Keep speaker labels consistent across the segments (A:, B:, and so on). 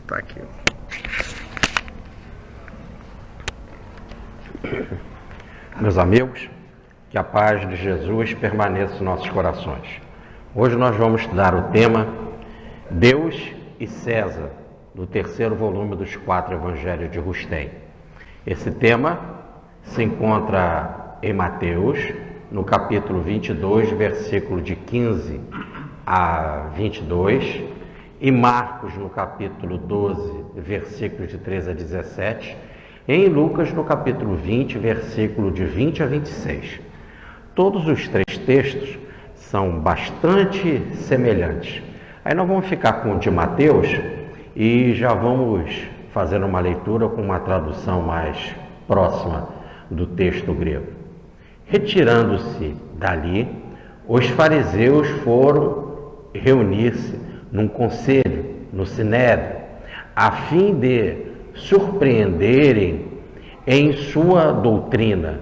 A: Tá aqui.
B: Meus amigos, que a paz de Jesus permaneça em nossos corações. Hoje nós vamos estudar o tema Deus e César, do terceiro volume dos 4 Evangelhos de Rustem. Esse tema se encontra em Mateus, no capítulo 22, versículo de 15 a 22, e Marcos, no capítulo 12, versículos de 13 a 17, e em Lucas, no capítulo 20, versículo de 20 a 26. Todos os 3 textos são bastante semelhantes. Aí nós vamos ficar com o de Mateus e já vamos fazer uma leitura com uma tradução mais próxima do texto grego. Retirando-se dali, os fariseus foram reunir-se num conselho, no Sinédrio, a fim de surpreenderem em sua doutrina.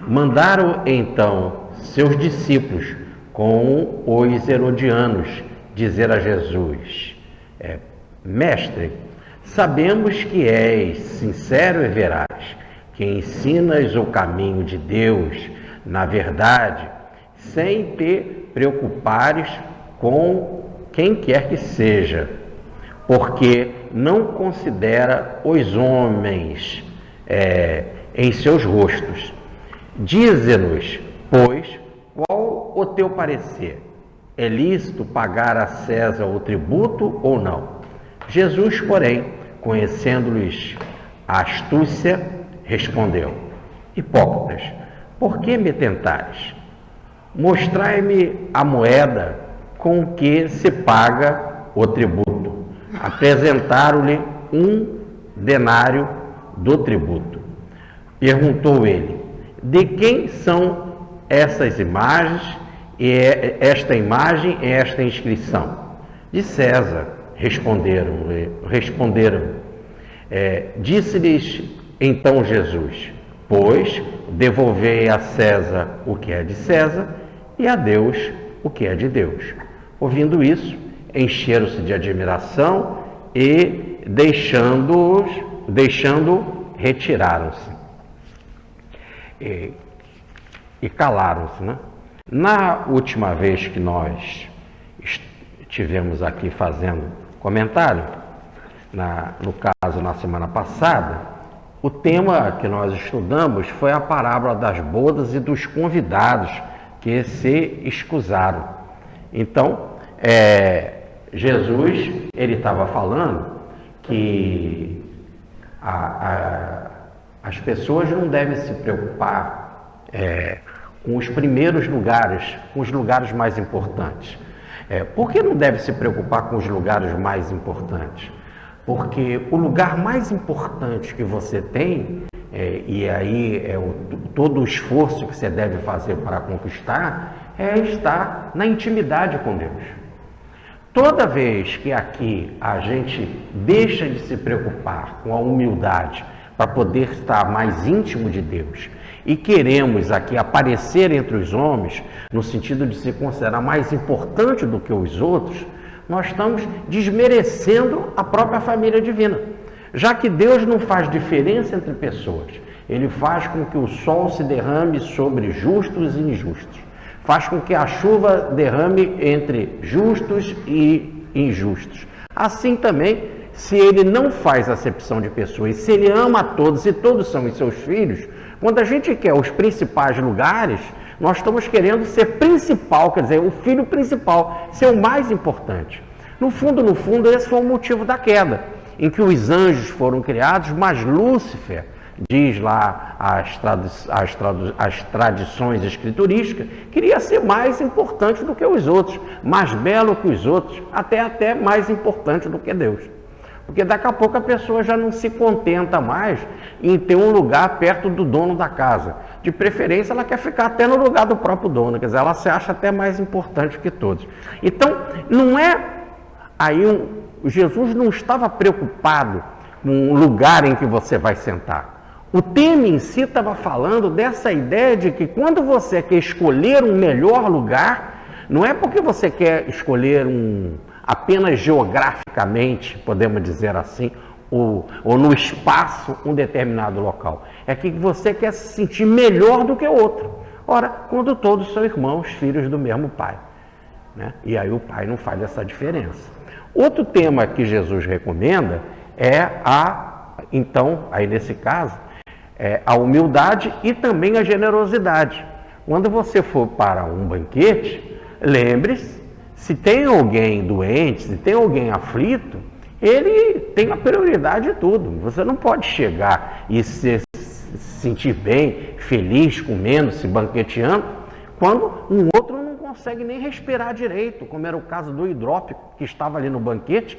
B: Mandaram então seus discípulos com os herodianos dizer a Jesus: Mestre, sabemos que és sincero e veraz, que ensinas o caminho de Deus na verdade, sem te preocupares com quem quer que seja, porque não considera os homens em seus rostos. Dize-nos, pois, qual o teu parecer? É lícito pagar a César o tributo ou não? Jesus, porém, conhecendo-lhes a astúcia, respondeu: Hipócritas, por que me tentais? Mostrai-me a moeda com que se paga o tributo. Apresentaram-lhe um denário do tributo. Perguntou ele: de quem são essas imagens e esta imagem e esta inscrição? De César, responderam. Disse-lhes então Jesus: pois devolvei a César o que é de César e a Deus o que é de Deus. Ouvindo isso, encheram-se de admiração e deixando, retiraram-se. E calaram-se, né? Na última vez que nós estivemos aqui fazendo comentário, no caso na semana passada, o tema que nós estudamos foi a parábola das bodas e dos convidados que se escusaram. Então, Jesus, ele estava falando que as pessoas não devem se preocupar com os primeiros lugares, com os lugares mais importantes. Por que não deve se preocupar com os lugares mais importantes? Porque o lugar mais importante que você tem, e aí todo o esforço que você deve fazer para conquistar, é estar na intimidade com Deus. Toda vez que aqui a gente deixa de se preocupar com a humildade para poder estar mais íntimo de Deus e queremos aqui aparecer entre os homens, no sentido de se considerar mais importante do que os outros, nós estamos desmerecendo a própria família divina. Já que Deus não faz diferença entre pessoas, Ele faz com que o sol se derrame sobre justos e injustos. Faz com que a chuva derrame entre justos e injustos. Assim também, se Ele não faz acepção de pessoas, se Ele ama a todos e todos são os seus filhos, quando a gente quer os principais lugares, nós estamos querendo ser principal, quer dizer, o filho principal, ser o mais importante. No fundo, esse foi o motivo da queda, em que os anjos foram criados, mas Lúcifer, diz lá as tradições escriturísticas, queria ser mais importante do que os outros, mais belo que os outros, até mais importante do que Deus. Porque daqui a pouco a pessoa já não se contenta mais em ter um lugar perto do dono da casa. De preferência, ela quer ficar até no lugar do próprio dono, quer dizer, ela se acha até mais importante que todos. Então, não é aí Jesus não estava preocupado com o lugar em que você vai sentar. O tema em si estava falando dessa ideia de que quando você quer escolher um melhor lugar, não é porque você quer escolher apenas geograficamente, podemos dizer assim, ou no espaço, um determinado local. É que você quer se sentir melhor do que o outro. Ora, quando todos são irmãos, filhos do mesmo pai, né? E aí o pai não faz essa diferença. Outro tema que Jesus recomenda é então, aí nesse caso, a humildade e também a generosidade. Quando você for para um banquete, lembre-se, se tem alguém doente, se tem alguém aflito, ele tem a prioridade de tudo. Você não pode chegar e se sentir bem, feliz, comendo, se banqueteando, quando um outro não consegue nem respirar direito, como era o caso do hidrópico, que estava ali no banquete,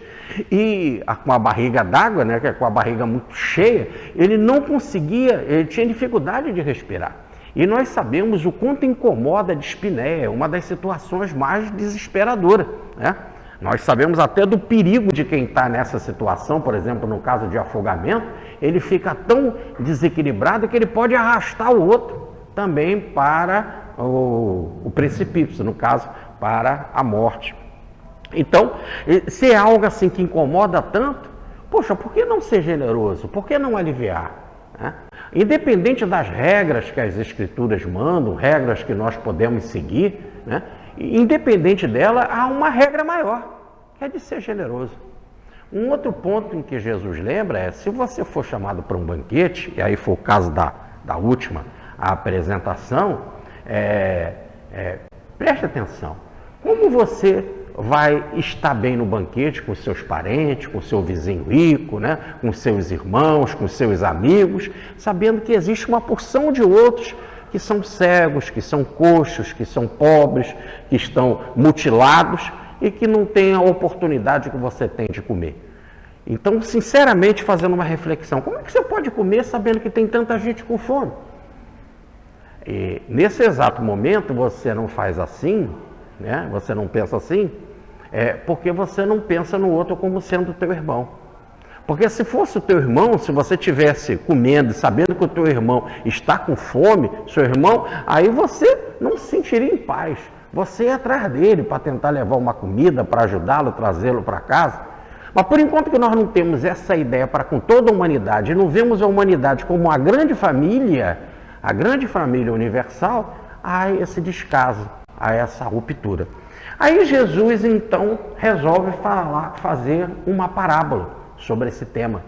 B: e com a barriga d'água, né, com a barriga muito cheia, ele não conseguia, ele tinha dificuldade de respirar. E nós sabemos o quanto incomoda a dispneia, uma das situações mais desesperadoras, né? Nós sabemos até do perigo de quem está nessa situação, por exemplo, no caso de afogamento, ele fica tão desequilibrado que ele pode arrastar o outro também para o precipício, no caso, para a morte. Então, se é algo assim que incomoda tanto, poxa, por que não ser generoso? Por que não aliviar? Né? Independente das regras que as Escrituras mandam, regras que nós podemos seguir, né? Independente dela, há uma regra maior, que é de ser generoso. Um outro ponto em que Jesus lembra é, se você for chamado para um banquete, e aí foi o caso da última apresentação, preste atenção, como você vai estar bem no banquete com seus parentes, com seu vizinho rico, né? Com seus irmãos, com seus amigos, sabendo que existe uma porção de outros que são cegos, que são coxos, que são pobres, que estão mutilados e que não têm a oportunidade que você tem de comer. Então, sinceramente, fazendo uma reflexão, como é que você pode comer sabendo que tem tanta gente com fome? E nesse exato momento você não faz assim, né? Você não pensa assim, porque você não pensa no outro como sendo teu irmão. Porque se fosse o teu irmão, se você estivesse comendo e sabendo que o teu irmão está com fome, seu irmão, aí você não se sentiria em paz. Você ia atrás dele para tentar levar uma comida, para ajudá-lo, trazê-lo para casa. Mas por enquanto que nós não temos essa ideia para com toda a humanidade, e não vemos a humanidade como a grande família universal, há esse descaso, há essa ruptura. Aí Jesus então resolve fazer uma parábola sobre esse tema,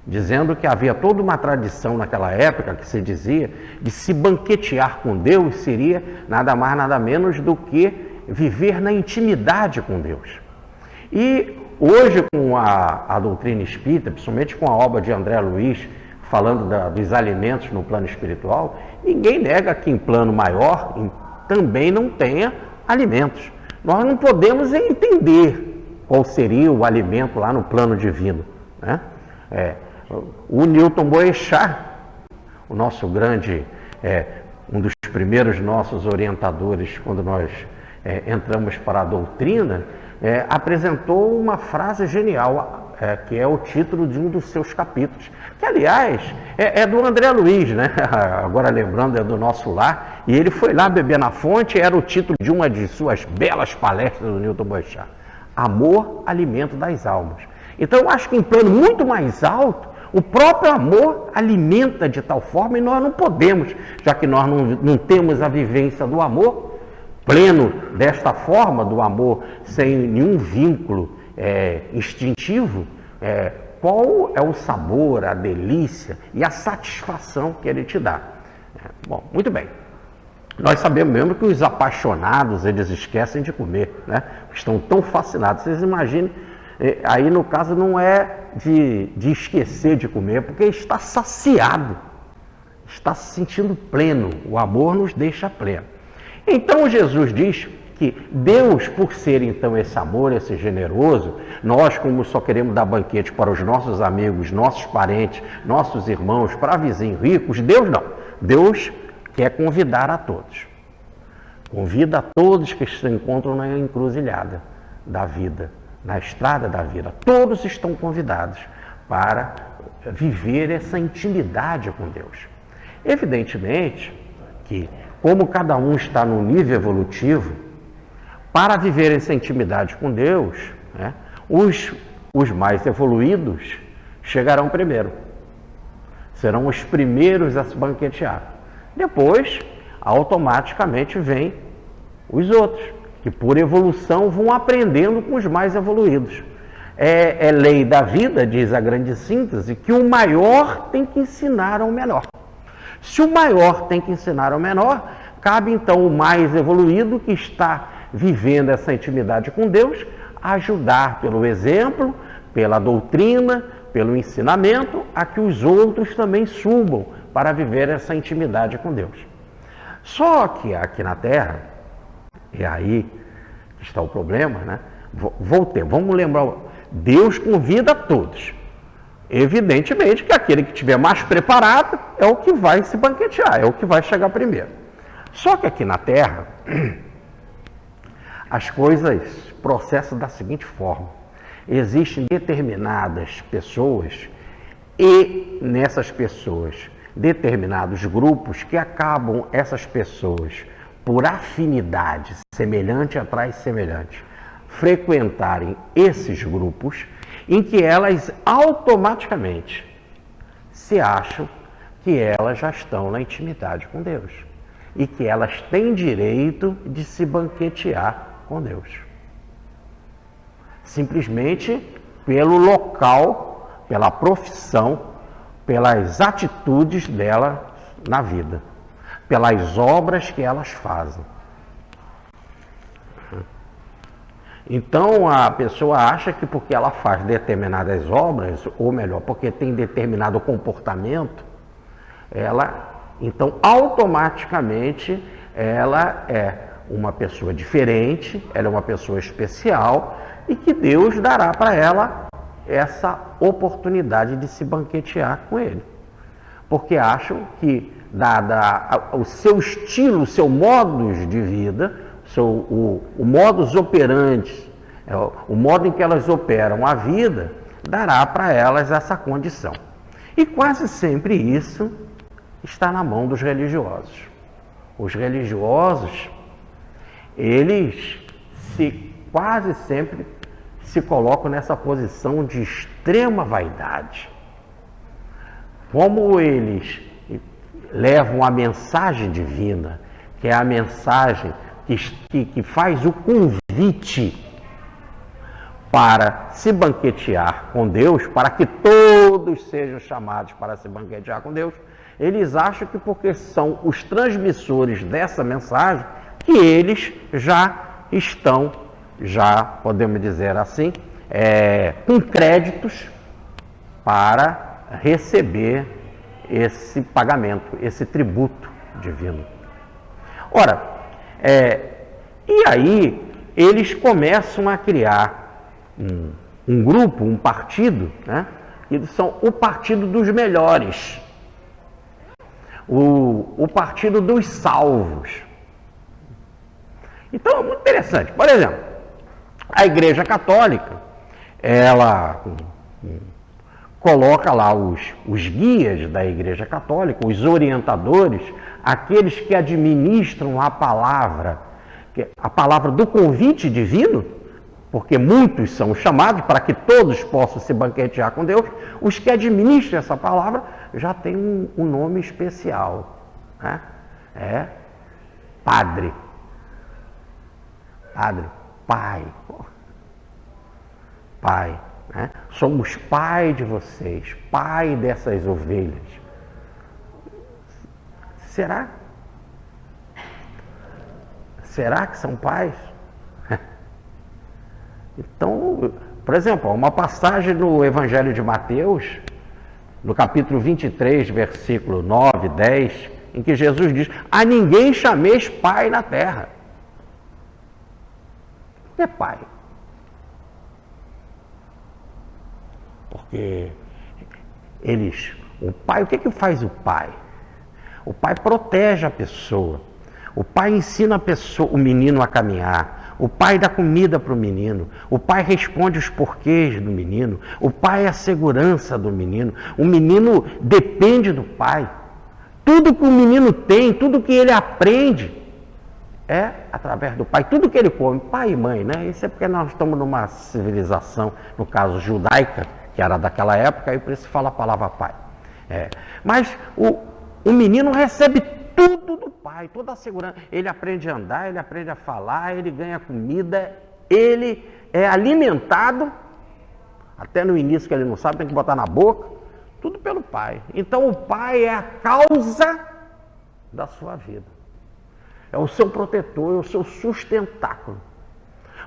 B: dizendo que havia toda uma tradição naquela época que se dizia de se banquetear com Deus seria nada mais nada menos do que viver na intimidade com Deus. E hoje com a doutrina espírita, principalmente com a obra de André Luiz, falando dos alimentos no plano espiritual, ninguém nega que em plano maior também não tenha alimentos. Nós não podemos entender qual seria o alimento lá no plano divino, né? O Newton Boechat, o nosso grande, um dos primeiros nossos orientadores quando nós entramos para a doutrina, apresentou uma frase genial, que é o título de um dos seus capítulos, que aliás é do André Luiz, né? Agora lembrando, é do Nosso Lar, e ele foi lá beber na fonte, era o título de uma de suas belas palestras do Newton Boechat: Amor, Alimento das Almas. Então eu acho que em plano muito mais alto, o próprio amor alimenta de tal forma, e nós não podemos, já que nós não temos a vivência do amor pleno desta forma, do amor sem nenhum vínculo instintivo, qual é o sabor, a delícia e a satisfação que ele te dá? Bom, muito bem. Nós sabemos mesmo que os apaixonados, eles esquecem de comer, né? Estão tão fascinados. Vocês imaginem, aí no caso não é de esquecer de comer, porque está saciado, está se sentindo pleno. O amor nos deixa pleno. Então Jesus diz que Deus, por ser então esse amor, esse generoso, nós como só queremos dar banquete para os nossos amigos, nossos parentes, nossos irmãos, para vizinhos ricos, Deus não. Deus quer convidar a todos. Convida a todos que se encontram na encruzilhada da vida, na estrada da vida. Todos estão convidados para viver essa intimidade com Deus. Evidentemente que, como cada um está num nível evolutivo, para viver essa intimidade com Deus, né? Os mais evoluídos chegarão primeiro. Serão os primeiros a se banquetear. Depois, automaticamente, vem os outros, que por evolução vão aprendendo com os mais evoluídos. É lei da vida, diz a grande síntese, que o maior tem que ensinar ao menor. Se o maior tem que ensinar ao menor, cabe então o mais evoluído, que está vivendo essa intimidade com Deus, ajudar pelo exemplo, pela doutrina, pelo ensinamento, a que os outros também subam para viver essa intimidade com Deus. Só que aqui na Terra, e aí está o problema, né? Vamos lembrar, Deus convida a todos. Evidentemente que aquele que estiver mais preparado é o que vai se banquetear, é o que vai chegar primeiro. Só que aqui na Terra, as coisas processam da seguinte forma: existem determinadas pessoas e nessas pessoas determinados grupos que acabam, essas pessoas, por afinidade semelhante atrai semelhante, frequentarem esses grupos em que elas automaticamente se acham que elas já estão na intimidade com Deus e que elas têm direito de se banquetear com Deus. Simplesmente pelo local, pela profissão, pelas atitudes dela na vida, pelas obras que elas fazem. Então a pessoa acha que porque ela faz determinadas obras, ou melhor, porque tem determinado comportamento, então automaticamente ela é uma pessoa diferente, ela é uma pessoa especial e que Deus dará para ela essa oportunidade de se banquetear com Ele. Porque acham que, dada o seu estilo, o seu modus de vida, o modus operandi, o modo em que elas operam a vida, dará para elas essa condição. E quase sempre isso está na mão dos religiosos. Os religiosos, eles quase sempre se colocam nessa posição de extrema vaidade. Como eles levam a mensagem divina, que é a mensagem que faz o convite para se banquetear com Deus, para que todos sejam chamados para se banquetear com Deus, eles acham que porque são os transmissores dessa mensagem, que eles já estão, podemos dizer assim, com créditos para receber esse pagamento, esse tributo divino. Ora, e aí eles começam a criar um grupo, um partido, né? Que são o partido dos melhores, o partido dos salvos. Então é muito interessante. Por exemplo, a Igreja Católica, ela coloca lá os guias da Igreja Católica, os orientadores, aqueles que administram a palavra do convite divino, porque muitos são chamados para que todos possam se banquetear com Deus. Os que administram essa palavra já têm um nome especial, né? Padre, pai, né? Somos pai de vocês, pai dessas ovelhas. Será que são pais? Então, por exemplo, uma passagem no Evangelho de Mateus, no capítulo 23, versículo 9, 10, em que Jesus diz: a ninguém chameis pai na terra. O que é pai? Porque o pai, o que faz o pai? O pai protege a pessoa. O pai ensina o menino a caminhar. O pai dá comida para o menino. O pai responde os porquês do menino. O pai é a segurança do menino. O menino depende do pai. Tudo que o menino tem, tudo que ele aprende, é através do pai. Tudo que ele come, pai e mãe, né? Isso é porque nós estamos numa civilização, no caso judaica, que era daquela época, e por isso fala a palavra pai. Mas o menino recebe tudo do pai, toda a segurança. Ele aprende a andar, ele aprende a falar, ele ganha comida, ele é alimentado, até no início que ele não sabe, tem que botar na boca, tudo pelo pai. Então o pai é a causa da sua vida. É o seu protetor, é o seu sustentáculo.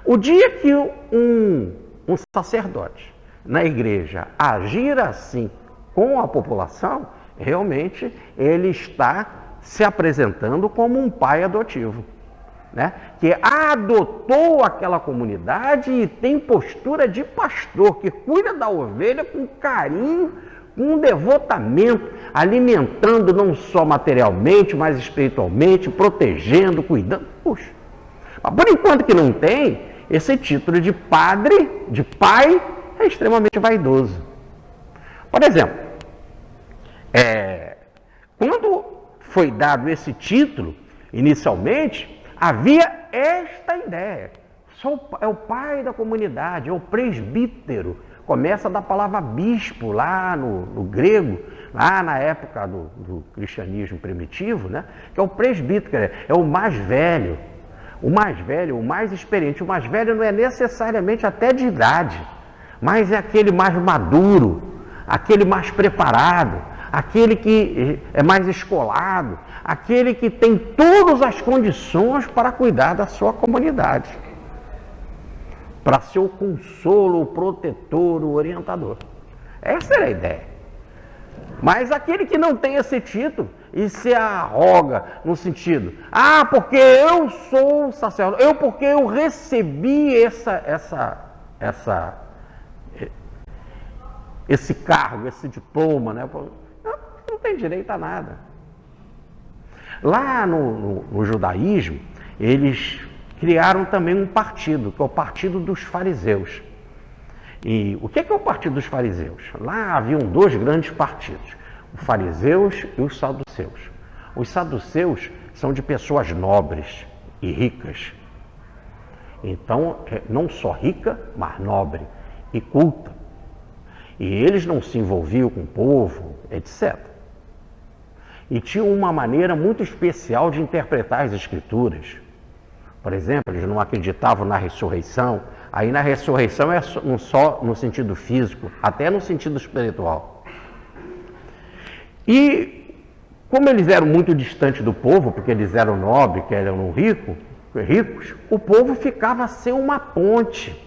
B: O dia que um sacerdote na igreja agir assim com a população, realmente ele está se apresentando como um pai adotivo, né? Que adotou aquela comunidade e tem postura de pastor, que cuida da ovelha com carinho, com devotamento, alimentando não só materialmente, mas espiritualmente, protegendo, cuidando. Puxa, mas por enquanto que não tem, esse título de padre, de pai, é extremamente vaidoso. Por exemplo, quando foi dado esse título, inicialmente, havia esta ideia. É o pai da comunidade, é o presbítero. Começa da palavra bispo lá no grego, lá na época do cristianismo primitivo, né? Que é o presbítero, é o mais velho. O mais velho, o mais experiente. O mais velho não é necessariamente até de idade, mas é aquele mais maduro, aquele mais preparado, aquele que é mais escolado, aquele que tem todas as condições para cuidar da sua comunidade, para ser o consolo, o protetor, o orientador. Essa era a ideia. Mas aquele que não tem esse título e se arroga no sentido, porque eu sou sacerdote, porque eu recebi esse cargo, esse diploma, né? Não tem direito a nada. Lá no judaísmo, eles criaram também um partido, que é o Partido dos Fariseus. E o que é o Partido dos Fariseus? Lá haviam dois grandes partidos, os fariseus e os saduceus. Os saduceus são de pessoas nobres e ricas. Então, não só rica, mas nobre e culta. E eles não se envolviam com o povo, etc. E tinham uma maneira muito especial de interpretar as Escrituras. Por exemplo, eles não acreditavam na ressurreição. Aí na ressurreição é não só no sentido físico, até no sentido espiritual. E como eles eram muito distantes do povo, porque eles eram nobres, que eram ricos, o povo ficava sem uma ponte,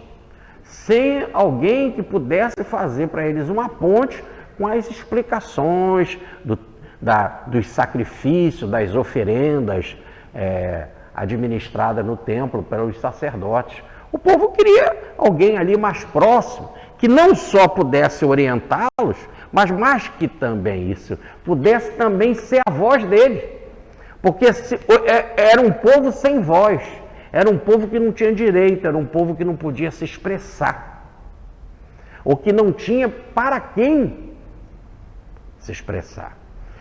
B: sem alguém que pudesse fazer para eles uma ponte com as explicações dos sacrifícios, das oferendas administradas no templo pelos sacerdotes. O povo queria alguém ali mais próximo, que não só pudesse orientá-los, mas mais que também isso, pudesse também ser a voz dele. Porque era um povo sem voz, era um povo que não tinha direito, era um povo que não podia se expressar, ou que não tinha para quem se expressar.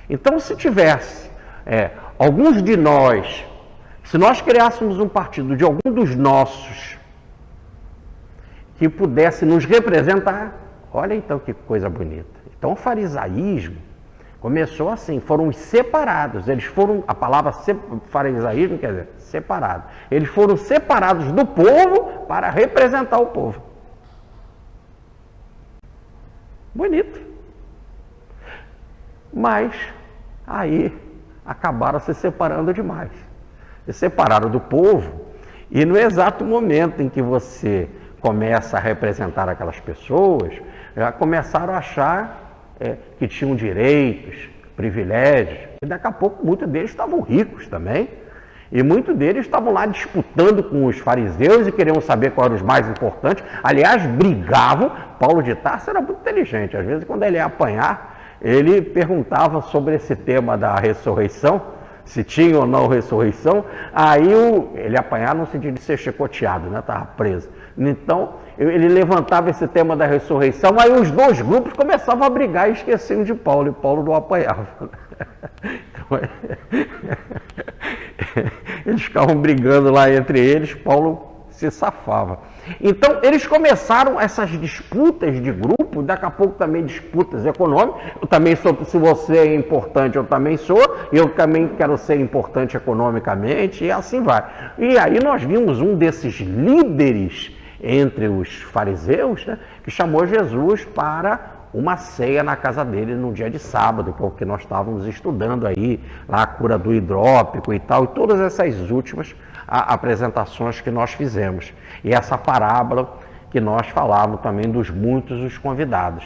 B: Então, se tivesse alguns de nós, se nós criássemos um partido de algum dos nossos que pudesse nos representar, olha então que coisa bonita. Então o farisaísmo começou assim, foram os separados, a palavra farisaísmo quer dizer separado. Eles foram separados do povo para representar o povo. Bonito. Mas aí acabaram se separando demais. Se separaram do povo e no exato momento em que você começa a representar aquelas pessoas, já começaram a achar que tinham direitos, privilégios, e daqui a pouco muitos deles estavam ricos também, e muitos deles estavam lá disputando com os fariseus e queriam saber quais eram os mais importantes. Aliás, brigavam. Paulo de Tarso era muito inteligente, às vezes quando ele ia apanhar, ele perguntava sobre esse tema da ressurreição, se tinha ou não ressurreição, aí ele apanhava no sentido de ser chicoteado, né? Estava preso. Então, ele levantava esse tema da ressurreição, aí os dois grupos começavam a brigar e esqueciam de Paulo, e Paulo não apanhava. Eles ficavam brigando lá entre eles, Paulo se safava. Então, eles começaram essas disputas de grupo, daqui a pouco também disputas econômicas. Eu também sou, se você é importante, eu também sou, eu também quero ser importante economicamente, e assim vai. E aí nós vimos um desses líderes entre os fariseus, né, que chamou Jesus para uma ceia na casa dele no dia de sábado, porque nós estávamos estudando aí lá a cura do hidrópico e tal, e todas essas últimas apresentações que nós fizemos. E essa parábola que nós falávamos também dos muitos os convidados.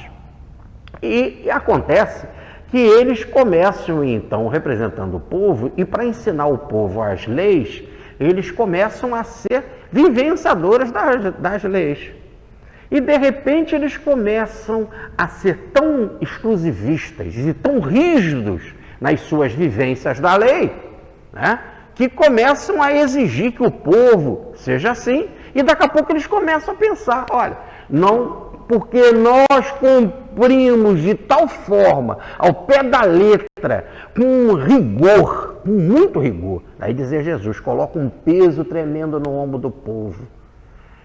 B: E acontece que eles começam então representando o povo, e para ensinar o povo as leis, eles começam a ser vivenciadores das leis. E de repente eles começam a ser tão exclusivistas e tão rígidos nas suas vivências da lei, né, que começam a exigir que o povo seja assim, e daqui a pouco eles começam a pensar, olha, não, porque nós cumprimos de tal forma, ao pé da letra, com rigor, com muito rigor. Aí dizia Jesus, coloca um peso tremendo no ombro do povo.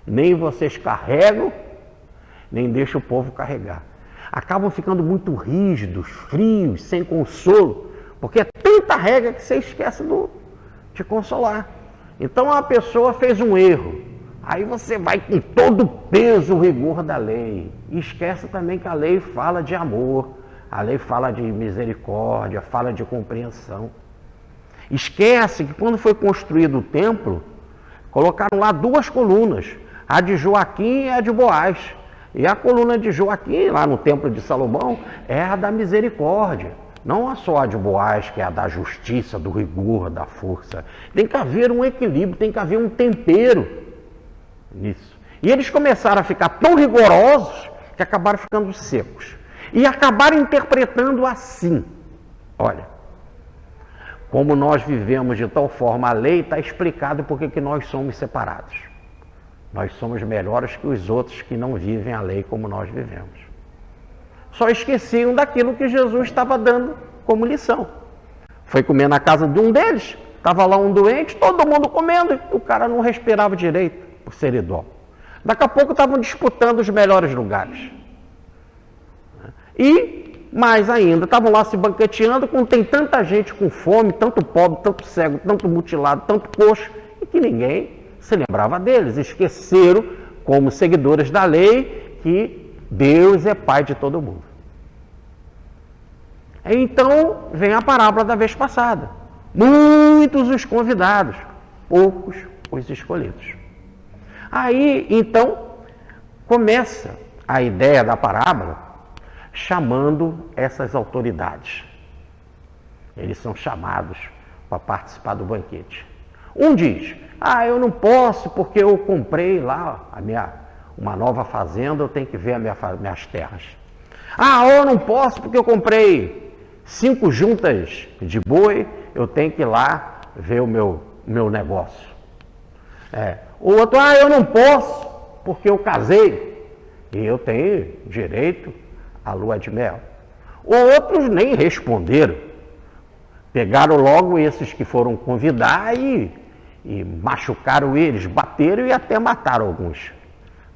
B: Nem vocês carregam, nem deixa o povo carregar. Acabam ficando muito rígidos, frios, sem consolo, porque é tanta regra que você esquece de consolar. Então a pessoa fez um erro, aí você vai com todo o peso, o rigor da lei, e esquece também que a lei fala de amor, a lei fala de misericórdia, fala de compreensão. Esquece que quando foi construído o templo, colocaram lá duas colunas, a de Joaquim e a de Boaz. E a coluna de Joaquim, lá no templo de Salomão, é a da misericórdia. Não só a de Boaz, que é a da justiça, do rigor, da força. Tem que haver um equilíbrio, tem que haver um tempero nisso. E eles começaram a ficar tão rigorosos que acabaram ficando secos. E acabaram interpretando assim. Olha, como nós vivemos de tal forma a lei, está explicado porque que nós somos separados. Nós somos melhores que os outros que não vivem a lei como nós vivemos. Só esqueciam daquilo que Jesus estava dando como lição. Foi comer na casa de um deles, estava lá um doente, todo mundo comendo, o cara não respirava direito por ser idólatra. Daqui a pouco estavam disputando os melhores lugares. E, mais ainda, estavam lá se banqueteando, como tem tanta gente com fome, tanto pobre, tanto cego, tanto mutilado, tanto coxo, e que ninguém se lembrava deles. Esqueceram, como seguidores da lei, que Deus é pai de todo mundo. Então, vem a parábola da vez passada. Muitos os convidados, poucos os escolhidos. Aí, então, começa a ideia da parábola chamando essas autoridades. Eles são chamados para participar do banquete. Um diz, eu não posso porque eu comprei lá uma nova fazenda, eu tenho que ver minhas terras. Eu não posso porque eu comprei 5 juntas de boi, eu tenho que ir lá ver o meu negócio. O outro, eu não posso porque eu casei e eu tenho direito à lua de mel. Outros nem responderam. Pegaram logo esses que foram convidar e machucaram eles, bateram e até mataram alguns.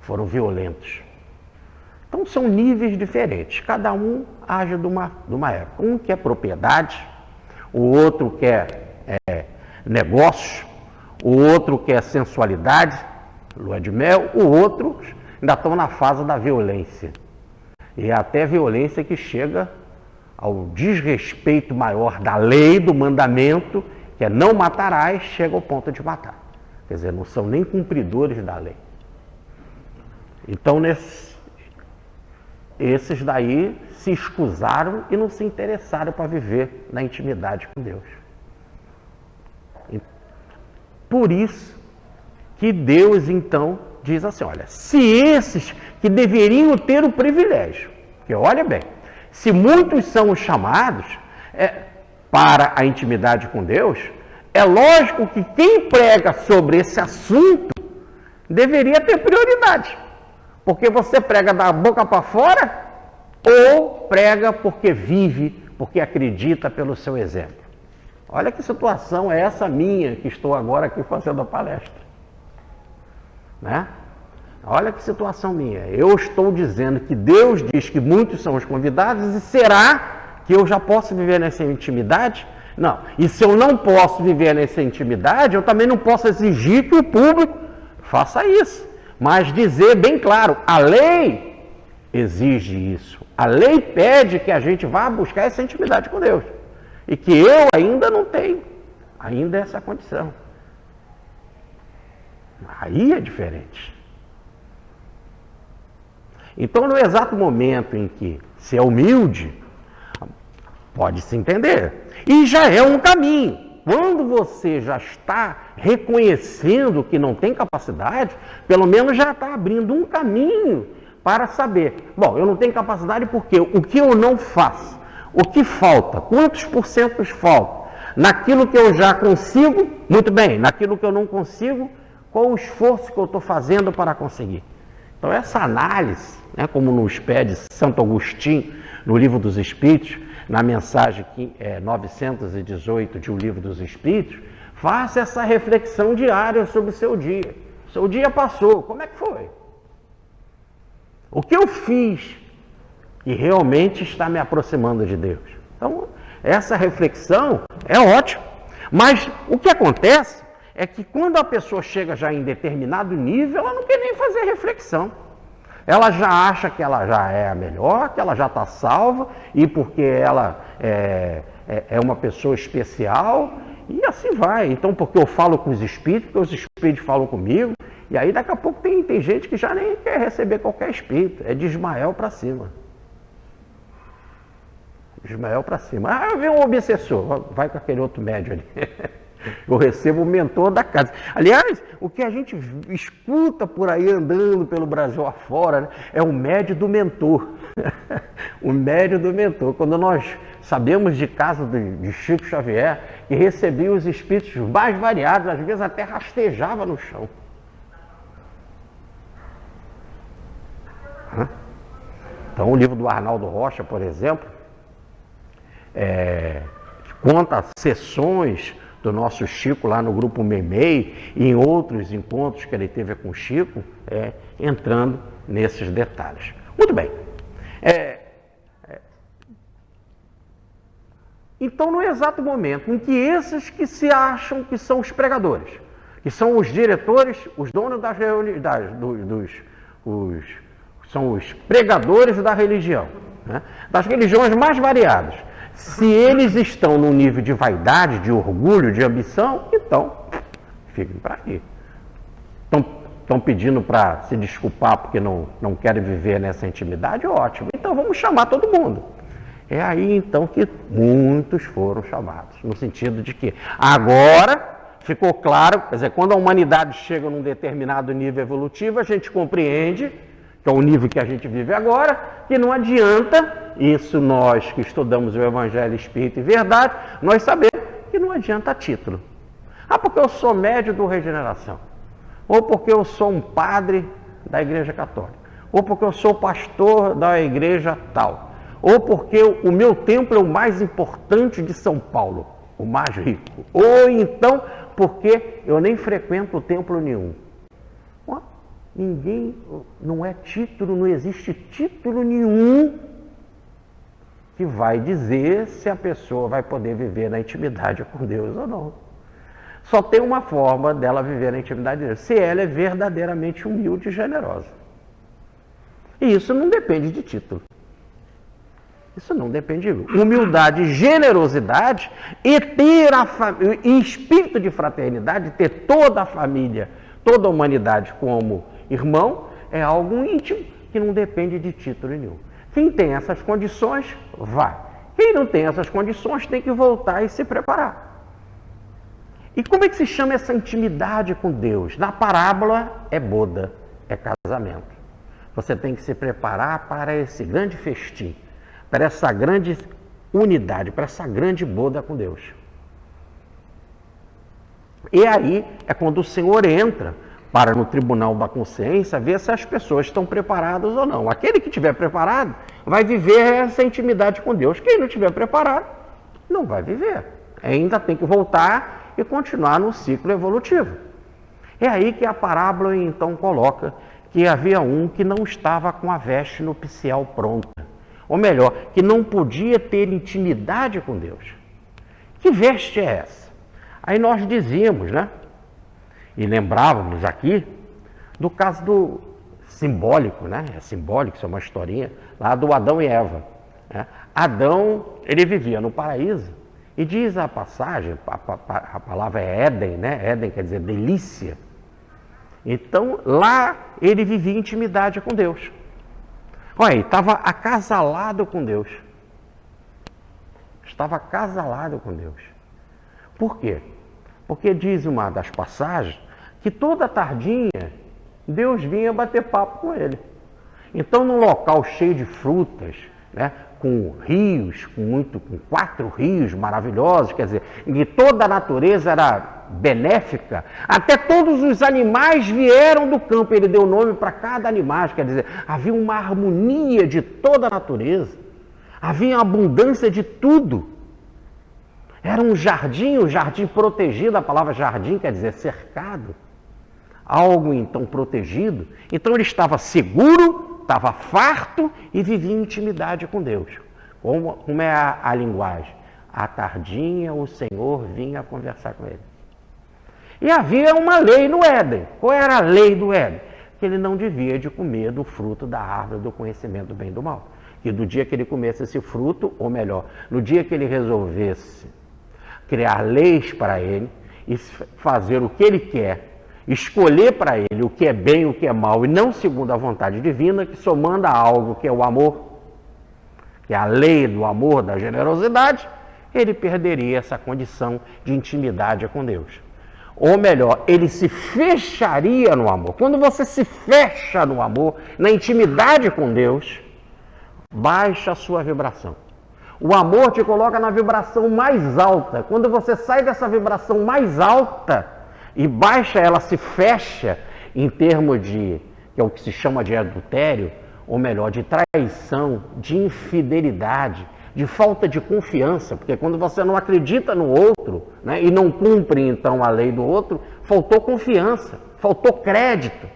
B: Foram violentos. Então são níveis diferentes, cada um age de uma época. Um quer propriedade, o outro quer negócio, o outro quer sensualidade, lua de mel, o outro ainda estão na fase da violência. E é até violência que chega ao desrespeito maior da lei, do mandamento, que é não matarás, chega ao ponto de matar. Quer dizer, não são nem cumpridores da lei. Então, esses daí se escusaram e não se interessaram para viver na intimidade com Deus. Por isso que Deus, então, diz assim, olha, se esses que deveriam ter o privilégio, porque olha bem, se muitos são os chamados para a intimidade com Deus, é lógico que quem prega sobre esse assunto deveria ter prioridade. Porque você prega da boca para fora ou prega porque vive, porque acredita pelo seu exemplo. Olha que situação é essa minha que estou agora aqui fazendo a palestra. Né? Olha que situação minha. Eu estou dizendo que Deus diz que muitos são os convidados e será que eu já posso viver nessa intimidade? Não. E se eu não posso viver nessa intimidade, eu também não posso exigir que o público faça isso. Mas dizer bem claro, a lei exige isso. A lei pede que a gente vá buscar essa intimidade com Deus. E que eu ainda não tenho. Ainda essa condição. Aí é diferente. Então, no exato momento em que se é humilde, pode se entender. E já é um caminho. Quando você já está reconhecendo que não tem capacidade, pelo menos já está abrindo um caminho para saber. Bom, eu não tenho capacidade porque o que eu não faço? O que falta? Quantos porcentos falta? Naquilo que eu já consigo, muito bem. Naquilo que eu não consigo, qual o esforço que eu estou fazendo para conseguir? Então, essa análise, né, como nos pede Santo Agostinho, no Livro dos Espíritos, na mensagem 918 de O Livro dos Espíritos, faça essa reflexão diária sobre o seu dia. Seu dia passou, como é que foi? O que eu fiz que realmente está me aproximando de Deus? Então, essa reflexão é ótima. Mas o que acontece é que quando a pessoa chega já em determinado nível, ela não quer nem fazer reflexão. Ela já acha que ela já é a melhor, que ela já está salva, e porque ela é uma pessoa especial, e assim vai. Então, porque eu falo com os espíritos, porque os espíritos falam comigo, e aí daqui a pouco tem gente que já nem quer receber qualquer espírito, é de Ismael para cima. Ismael para cima. Ah, eu vi um obsessor, vai com aquele outro médio ali. Eu recebo o mentor da casa. Aliás, o que a gente escuta por aí andando pelo Brasil afora, né, é o médio do mentor. O médio do mentor. Quando nós sabemos de caso de Chico Xavier, que recebia os espíritos mais variados, às vezes até rastejava no chão. Então, o livro do Arnaldo Rocha, por exemplo, conta sessões do nosso Chico lá no grupo Meimei e em outros encontros que ele teve com o Chico, entrando nesses detalhes. Muito bem. Então, no exato momento em que esses que se acham que são os pregadores, que são os diretores, os donos das são os pregadores da religião, né? Das religiões mais variadas, se eles estão num nível de vaidade, de orgulho, de ambição, então, fiquem para aí. Estão pedindo para se desculpar porque não querem viver nessa intimidade? Ótimo. Então, vamos chamar todo mundo. É aí, então, que muitos foram chamados. No sentido de que agora ficou claro, quer dizer, quando a humanidade chega num determinado nível evolutivo, a gente compreende, que é o nível que a gente vive agora, que não adianta, isso nós que estudamos o Evangelho, Espírito e Verdade, nós sabemos que não adianta título. Ah, porque eu sou médio do Regeneração, ou porque eu sou um padre da Igreja Católica, ou porque eu sou pastor da igreja tal, ou porque o meu templo é o mais importante de São Paulo, o mais rico, ou então porque eu nem frequento templo nenhum. Ninguém, não é título, não existe título nenhum que vai dizer se a pessoa vai poder viver na intimidade com Deus ou não. Só tem uma forma dela viver na intimidade de Deus, se ela é verdadeiramente humilde e generosa. E isso não depende de título. Isso não depende de humildade, generosidade e ter e espírito de fraternidade, ter toda a família, toda a humanidade como irmão, é algo íntimo que não depende de título nenhum. Quem tem essas condições, vai. Quem não tem essas condições, tem que voltar e se preparar. E como é que se chama essa intimidade com Deus? Na parábola é boda, é casamento. Você tem que se preparar para esse grande festim, para essa grande unidade, para essa grande boda com Deus. E aí é quando o Senhor entra para no tribunal da consciência ver se as pessoas estão preparadas ou não. Aquele que estiver preparado vai viver essa intimidade com Deus. Quem não estiver preparado, não vai viver. Ainda tem que voltar e continuar no ciclo evolutivo. É aí que a parábola então coloca que havia um que não estava com a veste nupcial pronta. Ou melhor, que não podia ter intimidade com Deus. Que veste é essa? Aí nós dizíamos, né? E lembrávamos aqui do caso do simbólico, né? É simbólico, isso é uma historinha, lá do Adão e Eva. Né? Adão, ele vivia no paraíso, e diz a passagem, a palavra é Éden, né? Éden quer dizer delícia. Então, lá ele vivia intimidade com Deus. Olha aí, estava acasalado com Deus. Estava acasalado com Deus. Por quê? Porque diz uma das passagens que toda tardinha Deus vinha bater papo com ele. Então, num local cheio de frutas, né, com rios, com 4 rios maravilhosos, quer dizer, e toda a natureza era benéfica, até todos os animais vieram do campo, ele deu nome para cada animal, quer dizer, havia uma harmonia de toda a natureza, havia abundância de tudo. Era um jardim protegido, a palavra jardim quer dizer cercado, algo então protegido. Então ele estava seguro, estava farto e vivia em intimidade com Deus. Como é a linguagem? À tardinha o Senhor vinha conversar com ele. E havia uma lei no Éden. Qual era a lei do Éden? Que ele não devia de comer do fruto da árvore do conhecimento do bem e do mal. Que do dia que ele comesse esse fruto, ou melhor, no dia que ele resolvesse criar leis para ele e fazer o que ele quer, escolher para ele o que é bem e o que é mal, e não segundo a vontade divina, que só manda algo que é o amor, que é a lei do amor, da generosidade, ele perderia essa condição de intimidade com Deus. Ou melhor, ele se fecharia no amor. Quando você se fecha no amor, na intimidade com Deus, baixa a sua vibração. O amor te coloca na vibração mais alta. Quando você sai dessa vibração mais alta e baixa, ela se fecha em termos de, que é o que se chama de adultério, ou melhor, de traição, de infidelidade, de falta de confiança, porque quando você não acredita no outro, né, e não cumpre então a lei do outro, faltou confiança, faltou crédito.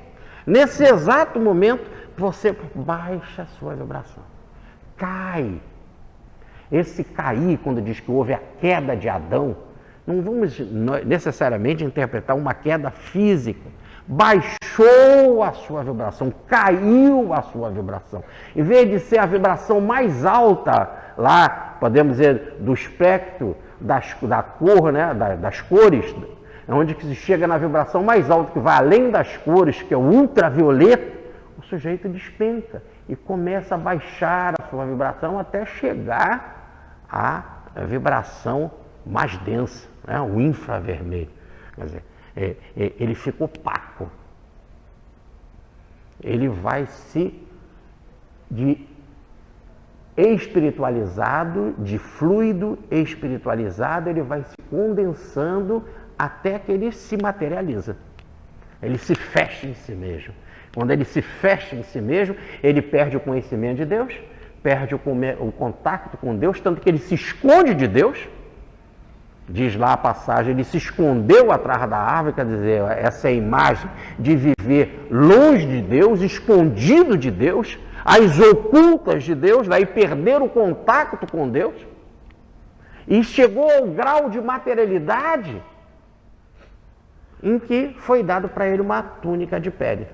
B: Nesse exato momento, você baixa a sua vibração, cai. Esse cair, quando diz que houve a queda de Adão, não vamos necessariamente interpretar uma queda física. Baixou a sua vibração, caiu a sua vibração. Em vez de ser a vibração mais alta, lá, podemos dizer, do espectro da cor, né, das cores, onde que se chega na vibração mais alta, que vai além das cores, que é o ultravioleta, o sujeito despenca e começa a baixar a sua vibração até chegar à vibração mais densa, né, o infravermelho. Quer dizer, ele fica opaco. Ele vai se de espiritualizado, de fluido espiritualizado, ele vai se condensando até que ele se materializa. Ele se fecha em si mesmo. Quando ele se fecha em si mesmo, ele perde o conhecimento de Deus, perde o contato com Deus, tanto que ele se esconde de Deus. Diz lá a passagem, ele se escondeu atrás da árvore, quer dizer, essa é a imagem de viver longe de Deus, escondido de Deus, às ocultas de Deus, daí perder o contato com Deus, e chegou ao grau de materialidade em que foi dado para ele uma túnica de pele.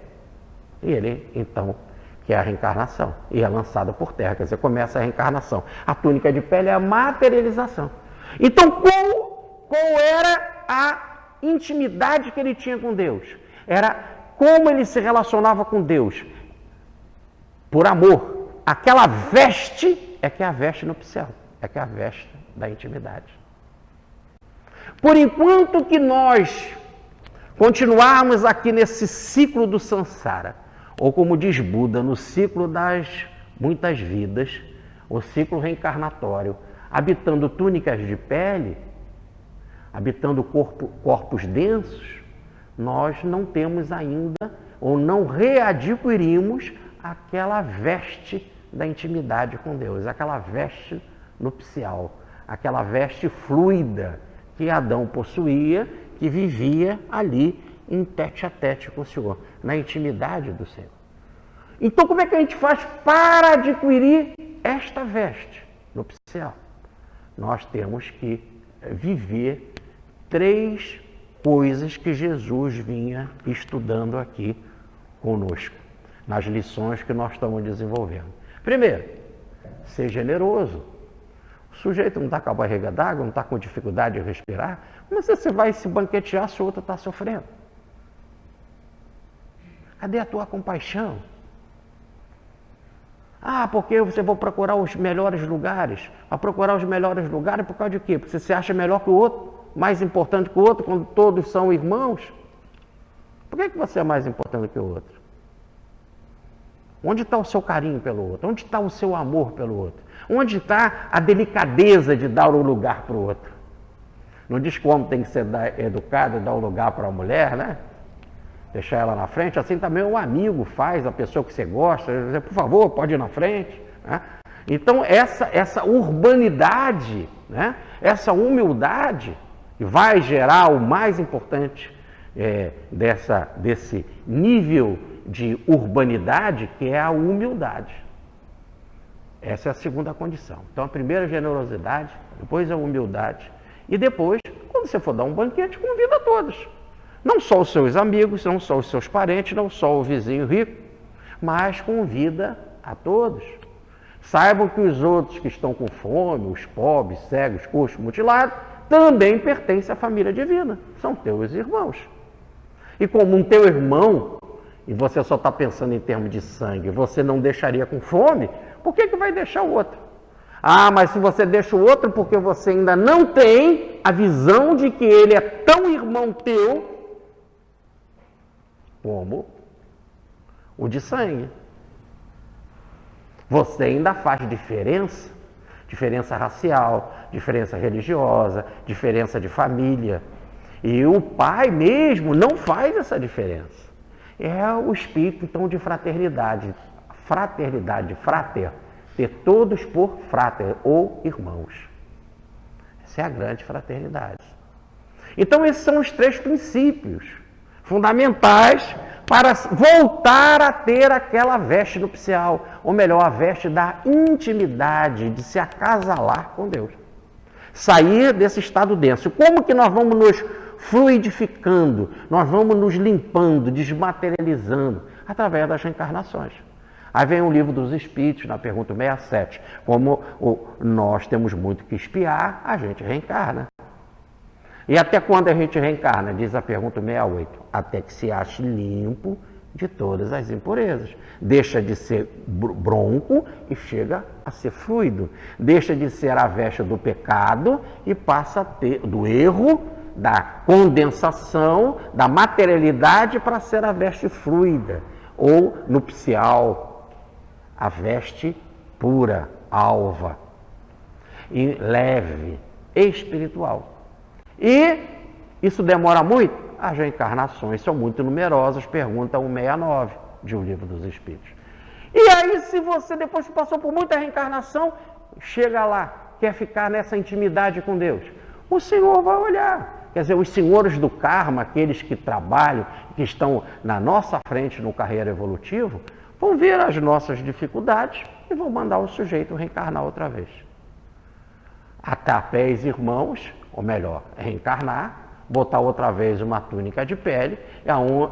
B: E ele, então, que é a reencarnação, e é lançado por terra, quer dizer, começa a reencarnação. A túnica de pele é a materialização. Então, qual era a intimidade que ele tinha com Deus? Era como ele se relacionava com Deus. Por amor. Aquela veste é que é a veste nupcial, é que é a veste da intimidade. Por enquanto que nós continuarmos aqui nesse ciclo do samsara, ou como diz Buda, no ciclo das muitas vidas, o ciclo reencarnatório, habitando túnicas de pele, habitando corpos densos, nós não temos ainda, ou não readquirimos aquela veste da intimidade com Deus, aquela veste nupcial, aquela veste fluida que Adão possuía, que vivia ali em tete a tete com o Senhor, na intimidade do Senhor. Então, como é que a gente faz para adquirir esta veste nupcial? Nós temos que viver 3 coisas que Jesus vinha estudando aqui conosco, nas lições que nós estamos desenvolvendo. Primeiro, ser generoso. O sujeito não está com a barriga d'água, não está com dificuldade de respirar, como você vai se banquetear se o outro está sofrendo? Cadê a tua compaixão? Ah, porque você vai procurar os melhores lugares. Vai procurar os melhores lugares por causa de quê? Porque você se acha melhor que o outro, mais importante que o outro, quando todos são irmãos? Por que você é mais importante que o outro? Onde está o seu carinho pelo outro? Onde está o seu amor pelo outro? Onde está a delicadeza de dar o lugar para o outro? Não diz que o homem tem que ser educado e dar o lugar para a mulher, né? Deixar ela na frente. Assim também o amigo faz, a pessoa que você gosta, dizer, por favor, pode ir na frente. Né? Então, essa urbanidade, né? Essa humildade, que vai gerar o mais importante desse nível de urbanidade, que é a humildade. Essa é a segunda condição. Então, a primeira é a generosidade, depois a humildade. E depois, quando você for dar um banquete, convida a todos. Não só os seus amigos, não só os seus parentes, não só o vizinho rico, mas convida a todos. Saibam que os outros que estão com fome, os pobres, cegos, coxos, mutilados, também pertencem à família divina. São teus irmãos. E como um teu irmão, e você só está pensando em termos de sangue, você não deixaria com fome, por que vai deixar o outro? Ah, mas se você deixa o outro porque você ainda não tem a visão de que ele é tão irmão teu como o de sangue. Você ainda faz diferença, diferença racial, diferença religiosa, diferença de família. E o pai mesmo não faz essa diferença. É o espírito, então, de fraternidade. Fraternidade, frater. Ter todos por frater, ou irmãos. Essa é a grande fraternidade. Então, esses são os 3 princípios fundamentais para voltar a ter aquela veste nupcial, ou melhor, a veste da intimidade, de se acasalar com Deus. Sair desse estado denso. Como que nós vamos nos fluidificando, nós vamos nos limpando, desmaterializando, através das reencarnações. Aí vem o Livro dos Espíritos, na pergunta 67. Como nós temos muito que expiar, a gente reencarna. E até quando a gente reencarna? Diz a pergunta 68. Até que se ache limpo de todas as impurezas. Deixa de ser bronco e chega a ser fluido. Deixa de ser a veste do pecado e passa a ter do erro, da condensação, da materialidade para ser a veste fluida ou nupcial, a veste pura, alva, e leve, espiritual. E isso demora muito? As reencarnações são muito numerosas, pergunta 169 de O Livro dos Espíritos. E aí, se você depois que passou por muita reencarnação, chega lá, quer ficar nessa intimidade com Deus, o Senhor vai olhar. Quer dizer, os senhores do karma, aqueles que trabalham, que estão na nossa frente no carreira evolutivo, vão ver as nossas dificuldades e vão mandar o sujeito reencarnar outra vez. Atar pés irmãos, ou melhor, reencarnar, botar outra vez uma túnica de pele,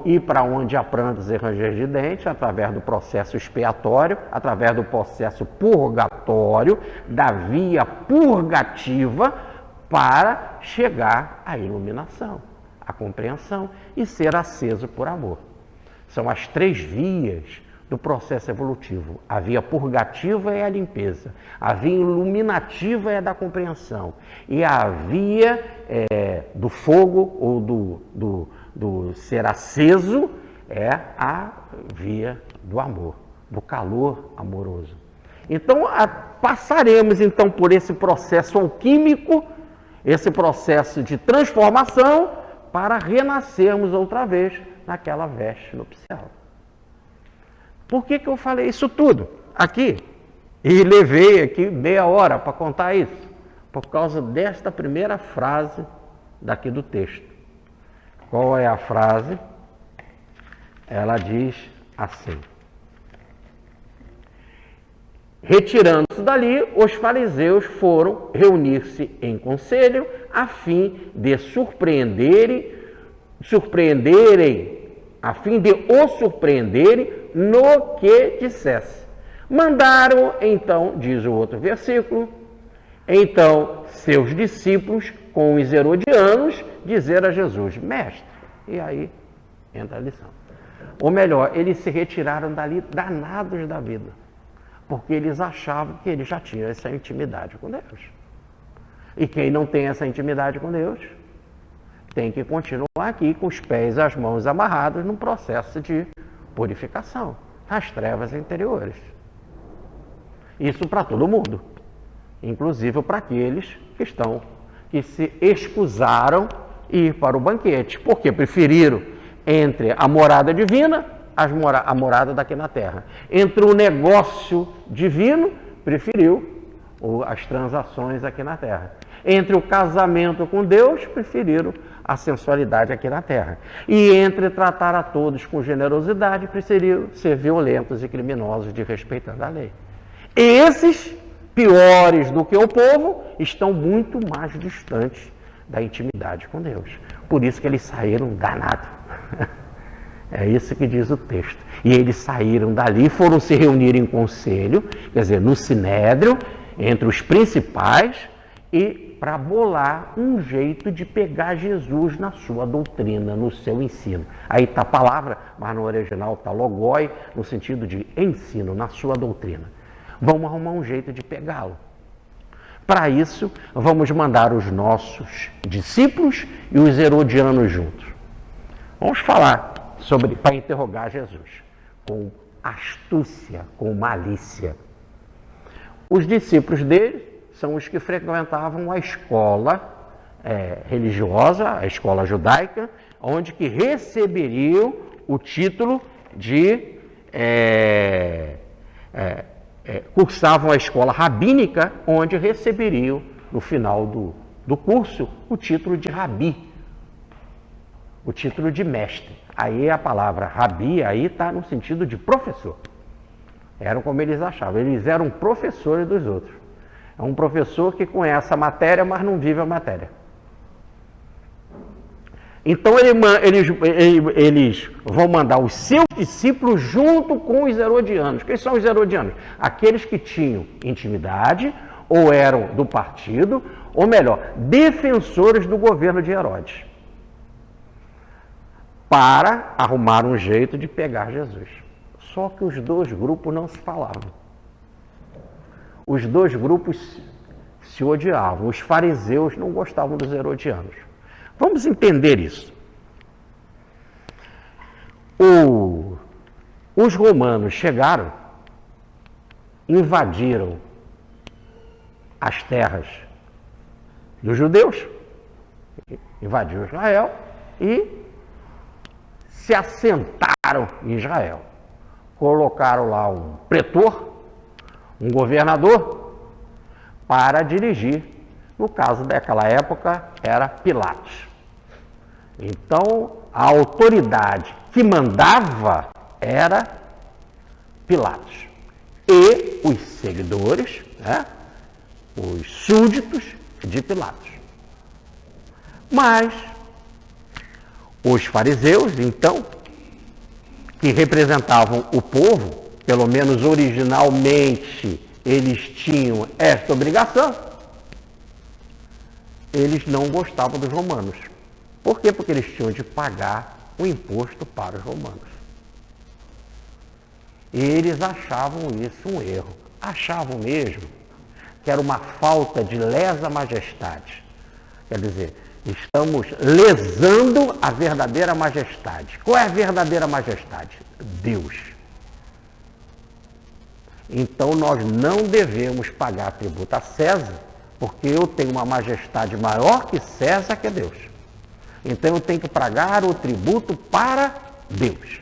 B: ir para onde há prantos e ranger de dentes, através do processo expiatório, através do processo purgatório, da via purgativa, para chegar à iluminação, à compreensão e ser aceso por amor. São as 3 vias do processo evolutivo. A via purgativa é a limpeza, a via iluminativa é a da compreensão e a via do fogo ou do ser aceso é a via do amor, do calor amoroso. Então, passaremos então por esse processo alquímico, esse processo de transformação, para renascermos outra vez naquela veste nupcial. Por que eu falei isso tudo aqui? E levei aqui meia hora para contar isso. por causa desta primeira frase daqui do texto. Qual é a frase? Ela diz assim: retirando-se dali, os fariseus foram reunir-se em conselho a fim de o surpreenderem no que dissesse. Mandaram então, diz o outro versículo, então seus discípulos com os herodianos dizer a Jesus: mestre. E aí entra a lição. Ou melhor, eles se retiraram dali danados da vida, porque eles achavam que eles já tinham essa intimidade com Deus. E quem não tem essa intimidade com Deus tem que continuar aqui com os pés e as mãos amarrados num processo de purificação nas trevas interiores. Isso para todo mundo, inclusive para aqueles que se escusaram ir para o banquete, porque preferiram entre a morada divina, a morada daqui na terra. Entre o negócio divino, preferiu as transações aqui na terra. Entre o casamento com Deus, preferiram a sensualidade aqui na terra. E entre tratar a todos com generosidade, preferiram ser violentos e criminosos desrespeitando a lei. Esses, piores do que o povo, estão muito mais distantes da intimidade com Deus. Por isso que eles saíram danados. É isso que diz o texto. E eles saíram dali, foram se reunir em conselho, quer dizer, no sinédrio, entre os principais, e para bolar um jeito de pegar Jesus na sua doutrina, no seu ensino. Aí está a palavra, mas no original está logoi, no sentido de ensino, na sua doutrina. Vamos arrumar um jeito de pegá-lo. Para isso, vamos mandar os nossos discípulos e os herodianos juntos. Vamos falar para interrogar Jesus, com astúcia, com malícia. Os discípulos dele são os que frequentavam a escola religiosa, a escola judaica, onde que receberiam o título de cursavam a escola rabínica, onde receberiam, no final do curso, o título de rabi, o título de mestre. Aí a palavra rabi, aí está no sentido de professor. Eram como eles achavam, eles eram professores dos outros. É um professor que conhece a matéria, mas não vive a matéria. Então eles vão mandar os seus discípulos junto com os herodianos. Quem são os herodianos? Aqueles que tinham intimidade, ou eram do partido, ou melhor, defensores do governo de Herodes, para arrumar um jeito de pegar Jesus. Só que os dois grupos não se falavam. Os dois grupos se odiavam. Os fariseus não gostavam dos herodianos. Vamos entender isso. Os romanos chegaram, invadiram as terras dos judeus, invadiram Israel e se assentaram em Israel. Colocaram lá um pretor, um governador, para dirigir. No caso daquela época, era Pilatos. Então, a autoridade que mandava era Pilatos. E os seguidores, os súditos de Pilatos. Mas os fariseus, então, que representavam o povo, pelo menos originalmente eles tinham esta obrigação, eles não gostavam dos romanos. Por quê? Porque eles tinham de pagar o imposto para os romanos. E eles achavam isso um erro. Achavam mesmo que era uma falta de lesa majestade. Quer dizer, estamos lesando a verdadeira majestade. Qual é a verdadeira majestade? Deus. Então nós não devemos pagar tributo a César, porque eu tenho uma majestade maior que César, que é Deus. Então eu tenho que pagar o tributo para Deus.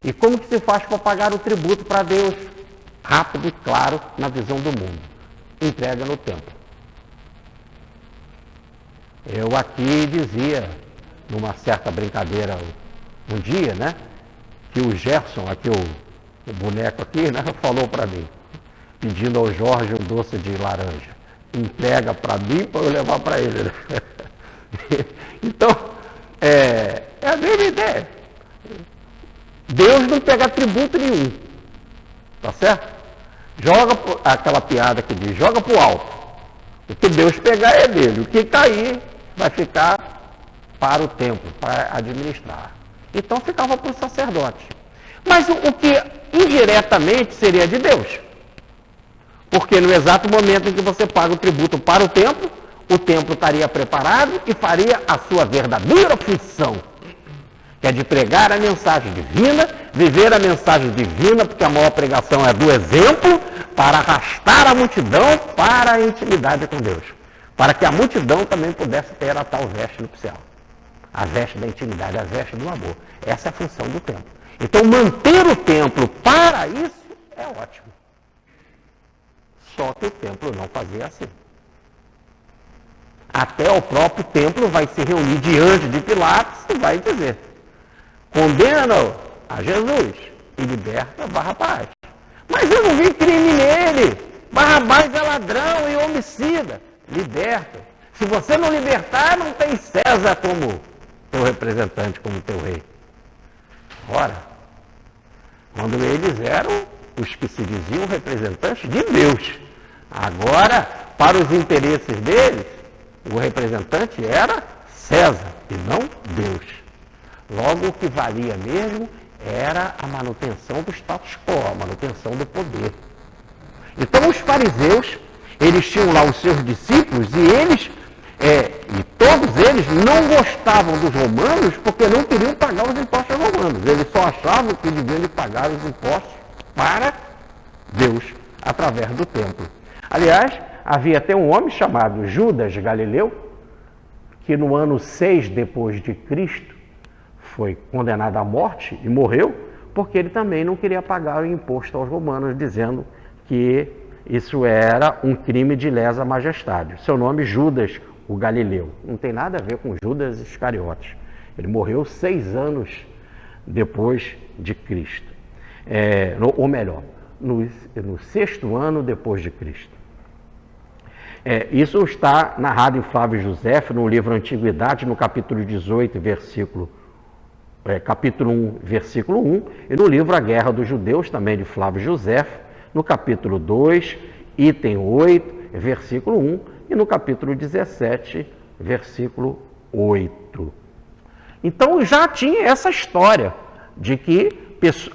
B: E como que se faz para pagar o tributo para Deus? Rápido e claro, na visão do mundo. Entrega no templo. Eu aqui dizia, numa certa brincadeira um dia, né? Que o Gerson, aqui o boneco aqui, né? Falou para mim, pedindo ao Jorge um doce de laranja. Entrega para mim para eu levar para ele. Né? Então, é a mesma ideia. Deus não pega tributo nenhum. Tá certo? Joga aquela piada que diz, joga pro alto. O que Deus pegar é dele. O que cair vai ficar para o templo, para administrar. Então ficava para o sacerdote. Mas o que indiretamente seria de Deus. Porque no exato momento em que você paga o tributo para o templo estaria preparado e faria a sua verdadeira função, que é de pregar a mensagem divina, viver a mensagem divina, porque a maior pregação é do exemplo, para arrastar a multidão para a intimidade com Deus. Para que a multidão também pudesse ter a tal veste nupcial. A veste da intimidade, a veste do amor. Essa é a função do templo. Então, manter o templo para isso é ótimo. Só que o templo não fazia assim. Até o próprio templo vai se reunir diante de Pilatos e vai dizer: condena a Jesus e liberta Barrabás. Mas eu não vi crime nele. Barrabás é ladrão e homicida. Liberta. Se você não libertar, não tem César como teu representante, como teu rei. Ora, quando eles eram os que se diziam representantes de Deus. Agora, para os interesses deles, o representante era César e não Deus. Logo, o que valia mesmo era a manutenção do status quo, a manutenção do poder. Então, os fariseus, eles tinham lá os seus discípulos e eles, e todos eles não gostavam dos romanos porque não queriam pagar os impostos romanos. Eles só achavam que deviam pagar os impostos para Deus, através do templo. Aliás, havia até um homem chamado Judas Galileu, que no ano 6 depois de Cristo foi condenado à morte e morreu, porque ele também não queria pagar o imposto aos romanos, dizendo que isso era um crime de lesa majestade. Seu nome Judas, o Galileu. Não tem nada a ver com Judas Iscariotes. Ele morreu 6 anos depois de Cristo. Ou melhor, no 6º ano depois de Cristo. Isso está narrado em Flávio Josefo, no livro Antiguidade, no capítulo 18, capítulo 1, versículo 1, e no livro A Guerra dos Judeus, também de Flávio Josefo, no capítulo 2, item 8, versículo 1, e no capítulo 17, versículo 8. Então já tinha essa história de que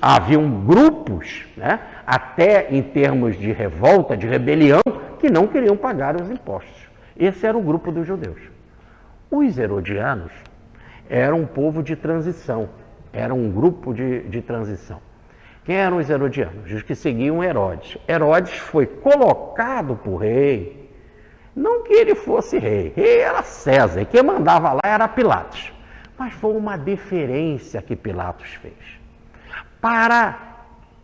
B: haviam grupos, né, até em termos de revolta, de rebelião, que não queriam pagar os impostos. Esse era o grupo dos judeus. Os herodianos eram um povo de transição, era um grupo de transição. Quem eram os herodianos? Os que seguiam Herodes. Herodes foi colocado por rei, não que ele fosse rei era César, e quem mandava lá era Pilatos. Mas foi uma deferência que Pilatos fez para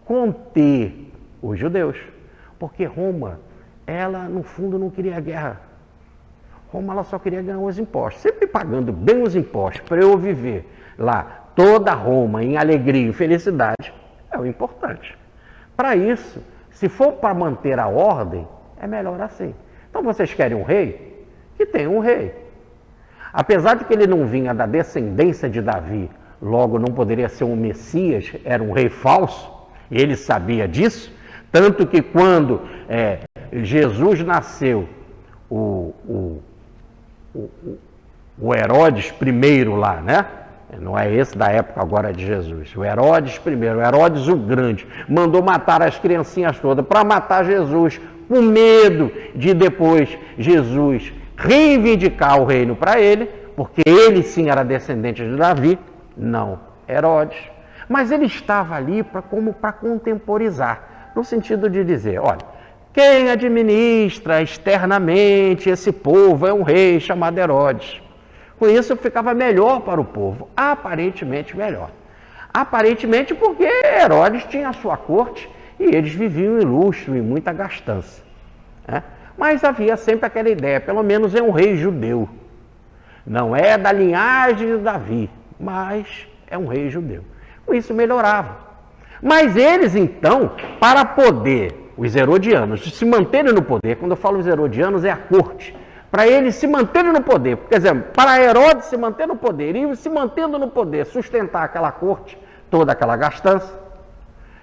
B: conter os judeus, porque Roma, ela no fundo não queria guerra. Roma ela só queria ganhar os impostos, sempre pagando bem os impostos para eu viver lá toda Roma em alegria e felicidade, é o importante. Para isso, se for para manter a ordem, é melhor assim. Então vocês querem um rei? Que tenha um rei. Apesar de que ele não vinha da descendência de Davi, logo não poderia ser um Messias, era um rei falso, e ele sabia disso, tanto que quando Jesus nasceu, o Herodes I lá, né? Não é esse da época agora de Jesus. O Herodes I, o Herodes o Grande, mandou matar as criancinhas todas para matar Jesus, com medo de depois Jesus reivindicar o reino para ele, porque ele sim era descendente de Davi, não Herodes. Mas ele estava ali como para contemporizar, no sentido de dizer, olha, quem administra externamente esse povo é um rei chamado Herodes. Com isso ficava melhor para o povo, aparentemente melhor. Aparentemente porque Herodes tinha a sua corte e eles viviam em luxo e muita gastança. Né? Mas havia sempre aquela ideia, pelo menos é um rei judeu. Não é da linhagem de Davi, mas é um rei judeu. Com isso melhorava. Mas eles, então, para poder, os herodianos, se manterem no poder, quando eu falo os herodianos, é a corte, para eles se manterem no poder, quer dizer, para Herodes se manter no poder, e se mantendo no poder, sustentar aquela corte, toda aquela gastança,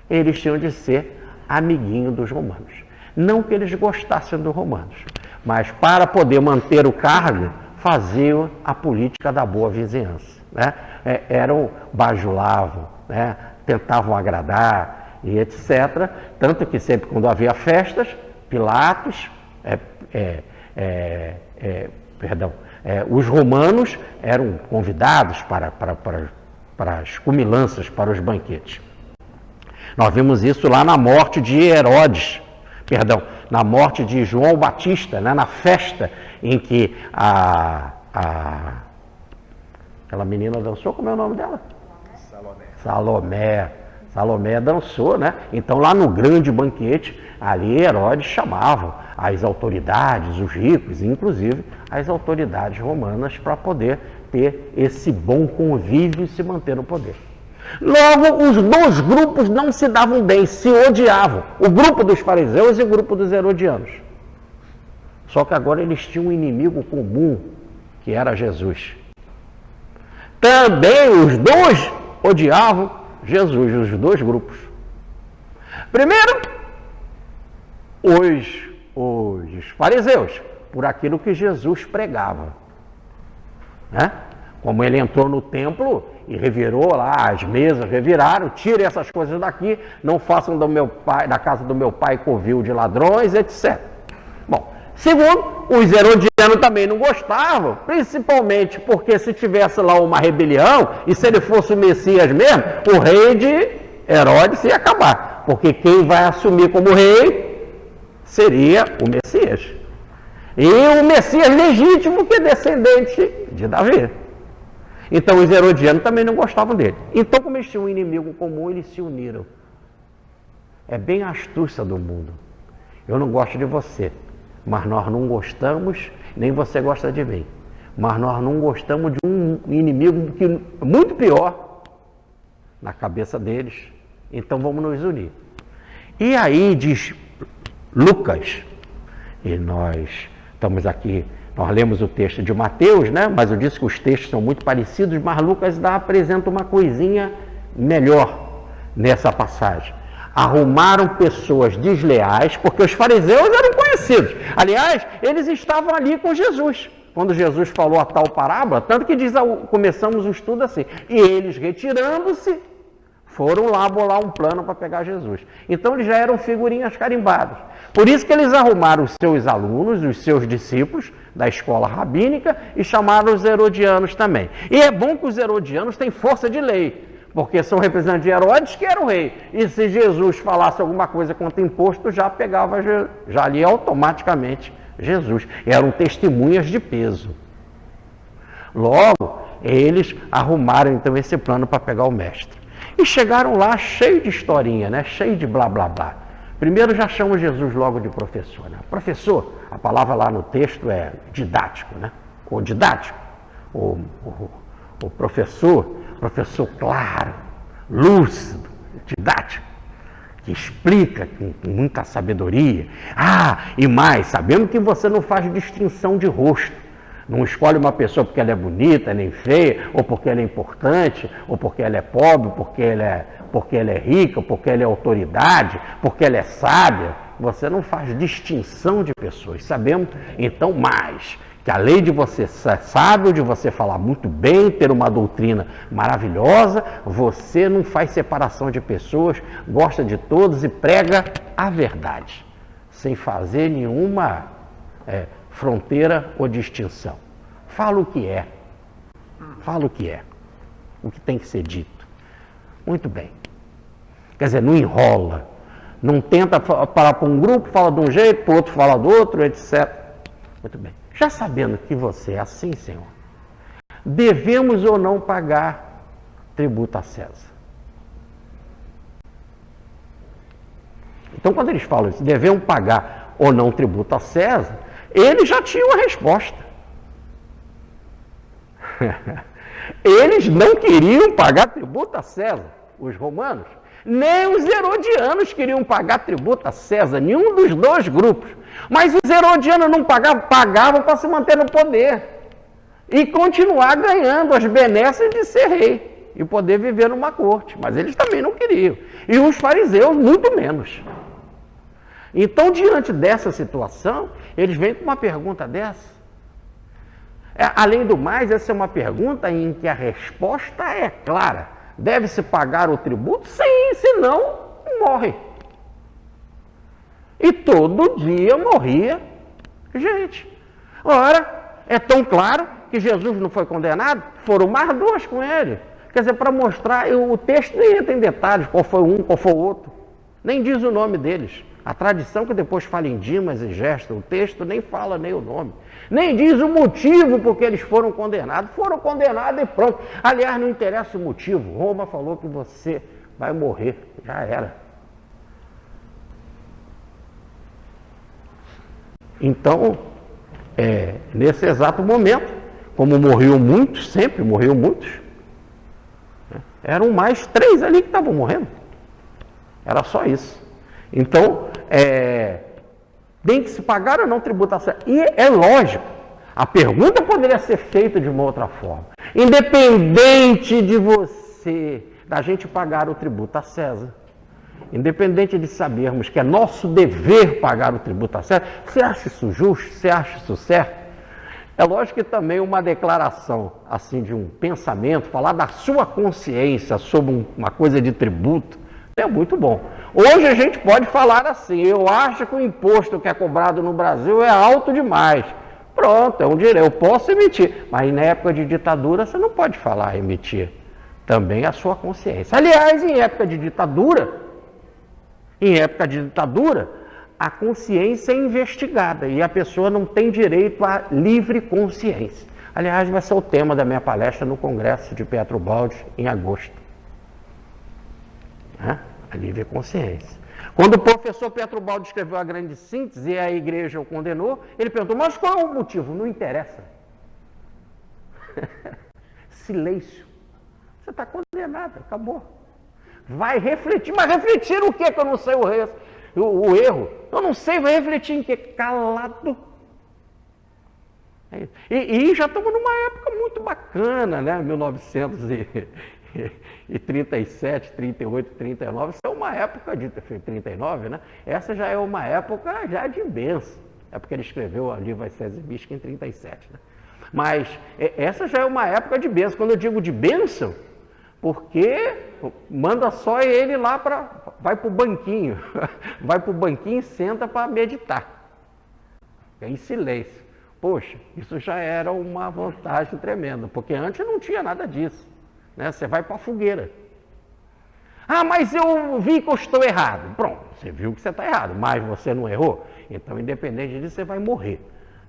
B: eles tinham de ser amiguinho dos romanos. Não que eles gostassem dos romanos, mas para poder manter o cargo, faziam a política da boa vizinhança. Né? Bajulavam, né? Tentavam agradar e etc. Tanto que sempre quando havia festas, Pilatos, os romanos eram convidados para as comilanças, para os banquetes. Nós vimos isso lá na morte de Herodes, na morte de João Batista, né, na festa em que aquela menina dançou, como é o nome dela? Salomé dançou, né? Então lá no grande banquete, ali Herodes chamava as autoridades, os ricos, inclusive as autoridades romanas, para poder ter esse bom convívio e se manter no poder. Logo, os dois grupos não se davam bem, se odiavam. O grupo dos fariseus e o grupo dos herodianos. Só que agora eles tinham um inimigo comum, que era Jesus. Também os dois odiavam Jesus, os dois grupos. Primeiro, os fariseus, por aquilo que Jesus pregava. Né? Como ele entrou no templo e revirou lá, as mesas reviraram, tirem essas coisas daqui, não façam da casa do meu pai covil de ladrões, etc. Bom, segundo, os herodianos também não gostavam, principalmente porque se tivesse lá uma rebelião, e se ele fosse o Messias mesmo, o rei de Herodes ia acabar, porque quem vai assumir como rei seria o Messias. E o Messias legítimo, que é descendente de Davi. Então os herodianos também não gostavam dele. Então, como eles tinham um inimigo comum, eles se uniram. É bem a astúcia do mundo. Eu não gosto de você, mas nós não gostamos, nem você gosta de mim. Mas nós não gostamos de um inimigo que é muito pior na cabeça deles. Então vamos nos unir. E aí diz Lucas, e nós estamos aqui, nós lemos o texto de Mateus, né? Mas eu disse que os textos são muito parecidos, mas Lucas apresenta uma coisinha melhor nessa passagem. Arrumaram pessoas desleais, porque os fariseus eram conhecidos. Aliás, eles estavam ali com Jesus, quando Jesus falou a tal parábola, tanto que começamos o estudo assim, e eles retirando-se, foram lá bolar um plano para pegar Jesus. Então eles já eram figurinhas carimbadas. Por isso que eles arrumaram os seus alunos, os seus discípulos da escola rabínica e chamaram os herodianos também. E é bom que os herodianos têm força de lei, porque são representantes de Herodes, que era o rei. E se Jesus falasse alguma coisa contra imposto, já pegava, já ali automaticamente Jesus. Eram testemunhas de peso. Logo, eles arrumaram então esse plano para pegar o mestre. E chegaram lá cheio de historinha, né? Cheio de blá blá blá. Primeiro já chamam Jesus logo de professor, né? Professor, a palavra lá no texto é didático, né? O didático, o professor claro, lúcido, didático, que explica com muita sabedoria. E mais, sabendo que você não faz distinção de rosto. Não escolhe uma pessoa porque ela é bonita, nem feia, ou porque ela é importante, ou porque ela é pobre, porque ela é rica, porque ela é autoridade, porque ela é sábia. Você não faz distinção de pessoas. Sabemos, então, mais que além de você ser sábio, de você falar muito bem, ter uma doutrina maravilhosa, você não faz separação de pessoas, gosta de todos e prega a verdade, sem fazer nenhuma fronteira ou distinção. Fala o que é. Fala o que é. O que tem que ser dito. Muito bem. Quer dizer, não enrola. Não tenta falar para um grupo, fala de um jeito, para o outro fala do outro, etc. Muito bem. Já sabendo que você é assim, Senhor, devemos ou não pagar tributo a César? Então, quando eles falam isso, devemos pagar ou não tributo a César, eles já tinham a resposta. Eles não queriam pagar tributo a César, os romanos. Nem os herodianos queriam pagar tributo a César, nenhum dos dois grupos. Mas os herodianos não pagavam para se manter no poder e continuar ganhando as benesses de ser rei e poder viver numa corte. Mas eles também não queriam. E os fariseus, muito menos. Então, diante dessa situação, eles vêm com uma pergunta dessa. Além do mais, essa é uma pergunta em que a resposta é clara. Deve-se pagar o tributo? Sim, senão morre. E todo dia morria gente. Ora, é tão claro que Jesus não foi condenado? Foram mais duas com ele. Quer dizer, para mostrar, o texto nem entra em detalhes, qual foi um, qual foi o outro. Nem diz o nome deles. A tradição que depois fala em Dimas e Gesto, o texto nem fala nem o nome. Nem diz o motivo por que eles foram condenados. Foram condenados e pronto. Aliás, não interessa o motivo. Roma falou que você vai morrer. Já era. Então, nesse exato momento, como morriam muitos, sempre morriam muitos, eram mais 3 ali que estavam morrendo. Era só isso. Então, tem que se pagar ou não tributação. E é lógico, a pergunta poderia ser feita de uma outra forma. Independente de você, da gente pagar o tributo a César, independente de sabermos que é nosso dever pagar o tributo a César, você acha isso justo? Você acha isso certo? É lógico que também uma declaração, assim, de um pensamento, falar da sua consciência sobre uma coisa de tributo, é muito bom. Hoje a gente pode falar assim, eu acho que o imposto que é cobrado no Brasil é alto demais. Pronto, é um direito, eu posso emitir. Mas na época de ditadura você não pode falar emitir. Também a sua consciência. Aliás, em época de ditadura, a consciência é investigada e a pessoa não tem direito à livre consciência. Aliás, vai ser o tema da minha palestra no Congresso de Pietro Baldi em agosto. A livre consciência. Quando o professor Pietro Baldi escreveu a grande síntese e a igreja o condenou, ele perguntou, mas qual é o motivo? Não interessa. Silêncio. Você está condenado, acabou. Vai refletir, mas refletir o quê que eu não sei o erro? Eu não sei, vai refletir em quê? Calado. E já estamos numa época muito bacana, né? 1937, 38, 39, isso é uma época de 39, né? Essa já é uma época já de bênção. É porque ele escreveu o livro César Bisca em 37, né? Mas essa já é uma época de bênção. Quando eu digo de bênção, porque manda só ele lá vai para o banquinho, e senta para meditar. É em silêncio. Poxa, isso já era uma vantagem tremenda, porque antes não tinha nada disso. Né? Você vai para a fogueira. Ah, mas eu vi que eu estou errado. Pronto, você viu que você está errado, mas você não errou. Então, independente disso, você vai morrer.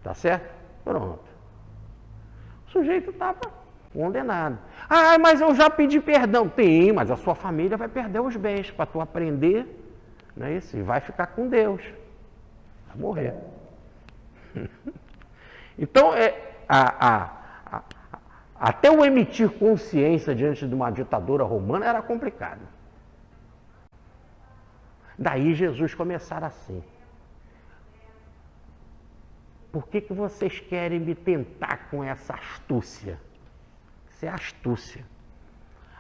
B: Tá certo? Pronto. O sujeito estava condenado. Ah, mas eu já pedi perdão. Tem, mas a sua família vai perder os bens para tu aprender, não é isso? E vai ficar com Deus. Vai morrer. Então, até o emitir consciência diante de uma ditadura romana era complicado. Daí Jesus começar assim. Por que vocês querem me tentar com essa astúcia? Isso é astúcia.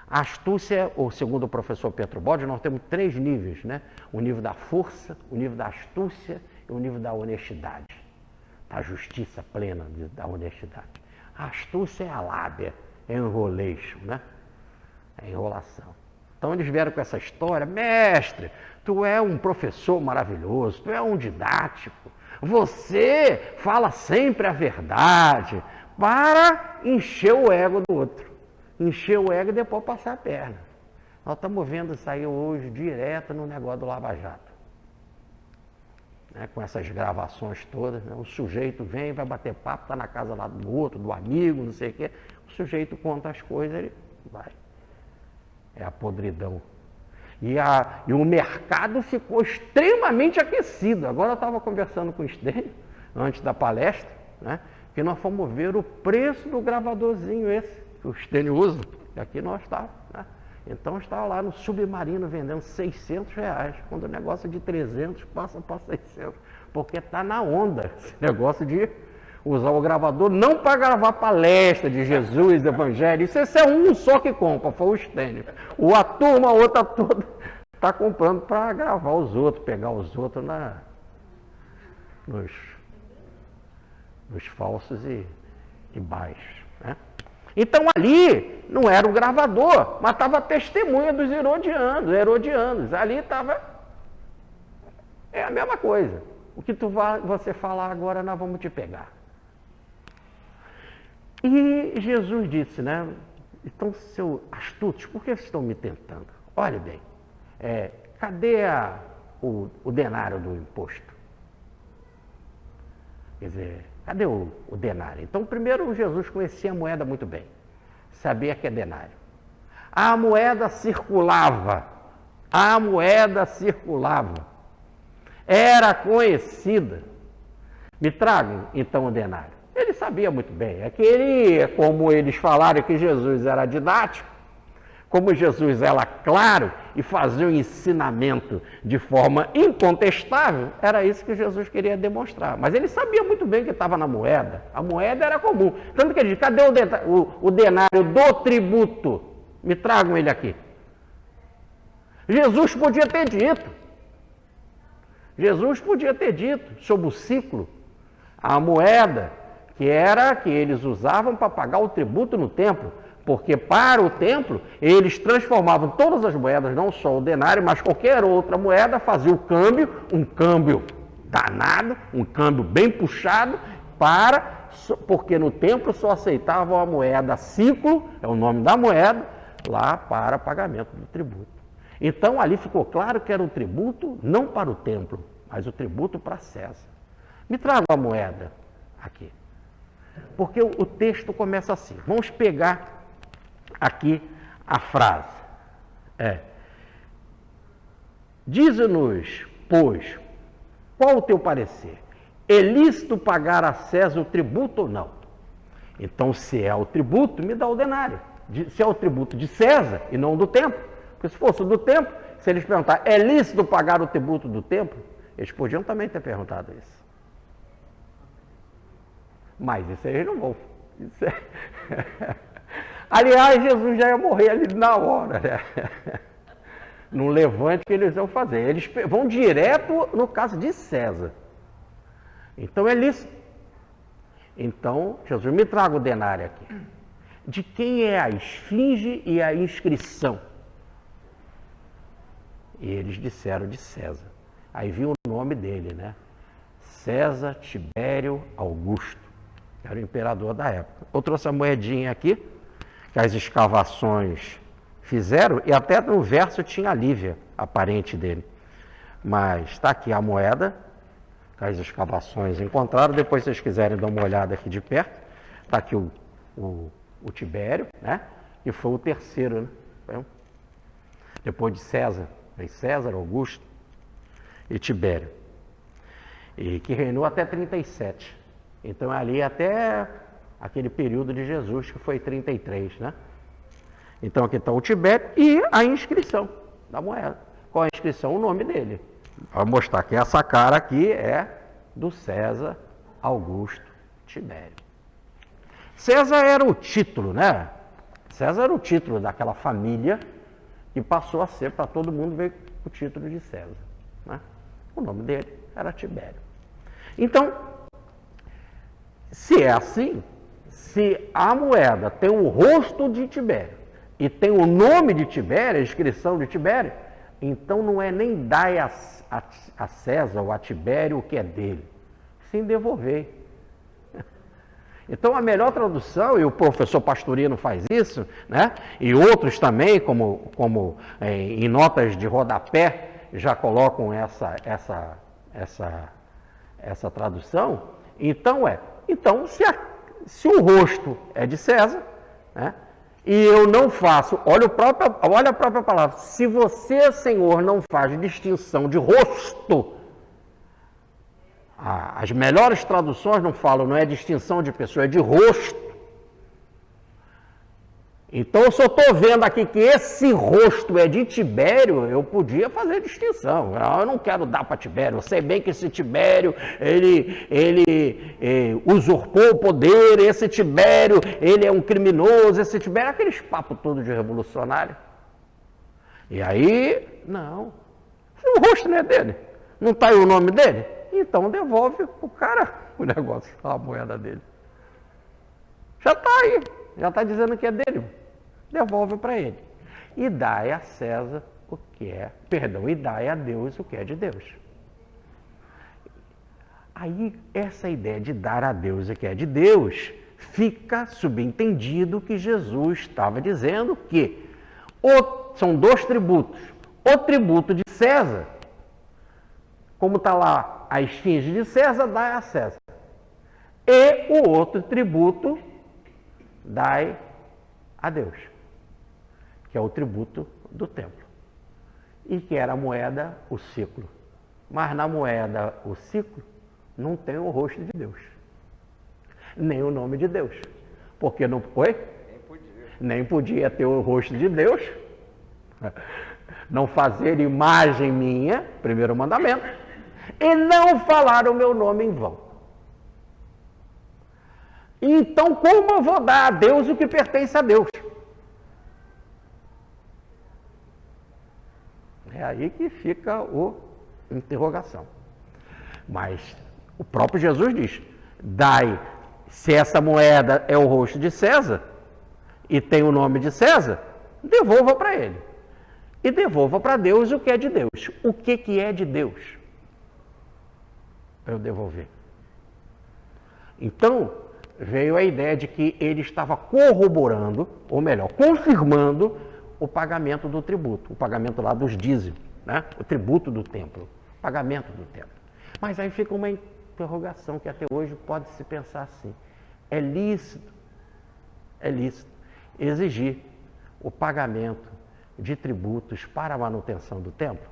B: A astúcia, ou segundo o professor Pietro Baldi, nós temos 3 níveis, né? O nível da força, o nível da astúcia e o nível da honestidade. Da justiça plena, da honestidade. A astúcia é a lábia, é enrolation, né? É enrolação. Então eles vieram com essa história, mestre, tu é um professor maravilhoso, tu é um didático, você fala sempre a verdade para encher o ego do outro. Encher o ego e depois passar a perna. Nós estamos vendo isso aí hoje direto no negócio do Lava Jato. Né, com essas gravações todas, né, o sujeito vem, vai bater papo, está na casa lá do outro, do amigo, não sei o quê. O sujeito conta as coisas, ele vai. É a podridão. E o mercado ficou extremamente aquecido. Agora eu estava conversando com o Estênio, antes da palestra, né, que nós fomos ver o preço do gravadorzinho esse, que o Stênio usa, e aqui nós estávamos, né? Então estava lá no Submarino vendendo R$600, quando o negócio de 300 passa para 600, porque está na onda esse negócio de usar o gravador, não para gravar palestra de Jesus, Evangelho, isso é um só que compra, foi o Stênio. A turma, a outra toda, está comprando para gravar os outros, pegar os outros nos falsos e baixos, né? Então ali não era o gravador, mas estava a testemunha dos herodianos. Ali estava, é a mesma coisa. O que você falar agora, nós vamos te pegar. E Jesus disse, né? Então, seus astutos, por que vocês estão me tentando? Olha bem, cadê o denário do imposto? Quer dizer, cadê o denário? Então, primeiro, Jesus conhecia a moeda muito bem. Sabia que é denário. A moeda circulava. Era conhecida. Me tragam, então, o denário. Ele sabia muito bem. É que ele, como eles falaram que Jesus era didático, como Jesus era claro e fazia o ensinamento de forma incontestável, era isso que Jesus queria demonstrar. Mas ele sabia muito bem que estava na moeda. A moeda era comum. Tanto que ele disse, cadê o denário do tributo? Me tragam ele aqui. Jesus podia ter dito sobre o ciclo, a moeda que eles usavam para pagar o tributo no templo. Porque para o templo, eles transformavam todas as moedas, não só o denário, mas qualquer outra moeda, fazia o câmbio, um câmbio danado, um câmbio bem puxado, porque no templo só aceitavam a moeda ciclo, é o nome da moeda, lá para pagamento do tributo. Então ali ficou claro que era um tributo não para o templo, mas o tributo para César. Me traga a moeda aqui. Porque o texto começa assim, vamos pegar aqui a frase. Dize-nos, pois, qual o teu parecer? É lícito pagar a César o tributo ou não? Então, se é o tributo, me dá o denário. Se é o tributo de César e não do templo. Porque se fosse do templo, se eles perguntarem, é lícito pagar o tributo do templo? Eles podiam também ter perguntado isso. Mas isso aí eles não vão. Aliás, Jesus já ia morrer ali na hora, né? No levante que eles iam fazer. Eles vão direto no caso de César. Então é lícito. Então, Jesus, me traga o denário aqui. De quem é a esfinge e a inscrição? E eles disseram de César. Aí viu o nome dele, né? César Tibério Augusto. Era o imperador da época. Eu trouxe a moedinha aqui, que as escavações fizeram, e até no verso tinha a Lívia, a parente dele. Mas está aqui a moeda, que as escavações encontraram. Depois, se vocês quiserem dar uma olhada aqui de perto, está aqui o Tibério, né? Que foi o terceiro, né? Depois de César, vem César, Augusto e Tibério. E que reinou até 37. Então, ali até aquele período de Jesus, que foi 33, né? Então, aqui está o Tibério e a inscrição da moeda. Qual a inscrição? O nome dele. Para mostrar que essa cara aqui é do César Augusto Tibério. César era o título, né? César era o título daquela família que passou a ser, para todo mundo, ver o título de César, né? O nome dele era Tibério. Então, se é assim, se a moeda tem o rosto de Tibério e tem o nome de Tibério, a inscrição de Tibério, então não é nem dar a César ou a Tibério o que é dele, sim devolver. Então a melhor tradução, e o professor Pastorino faz isso, né? E outros também, como em notas de rodapé, já colocam essa tradução. Então, se o rosto é de César, né? E eu não faço, olha a própria palavra, se você, Senhor, não faz distinção de rosto, As melhores traduções não falam, não é distinção de pessoa, é de rosto. Então, se eu estou vendo aqui que esse rosto é de Tibério, eu podia fazer distinção. Eu não quero dar para Tibério. Eu sei bem que esse Tibério, ele usurpou o poder, esse Tibério, ele é um criminoso, esse Tibério, aqueles papos todos de revolucionário. E aí, não. O rosto não é dele. Não está aí o nome dele? Então devolve o cara o negócio, a moeda dele. Já está aí, já está dizendo que é dele. Devolve para ele. E dai a César o que é, e dai a Deus o que é de Deus. Aí, essa ideia de dar a Deus o que é de Deus, fica subentendido que Jesus estava dizendo que são dois tributos. O tributo de César, como está lá a esfinge de César, dai a César. E o outro tributo, dai a Deus, que é o tributo do templo. E que era a moeda, o ciclo. Mas na moeda, o ciclo, não tem o rosto de Deus. Nem o nome de Deus. Porque não foi? Nem podia ter o rosto de Deus. Não fazer imagem minha, primeiro mandamento. E não falar o meu nome em vão. Então, como eu vou dar a Deus o que pertence a Deus? É aí que fica a interrogação. Mas o próprio Jesus diz, se essa moeda é o rosto de César, e tem o nome de César, devolva para ele. E devolva para Deus o que é de Deus. O que é de Deus? Para eu devolver. Então, veio a ideia de que ele estava corroborando, ou melhor, confirmando o pagamento do tributo, o pagamento lá dos dízimos, né? O tributo do templo, o pagamento do templo. Mas aí fica uma interrogação que até hoje pode se pensar assim, é lícito exigir o pagamento de tributos para a manutenção do templo?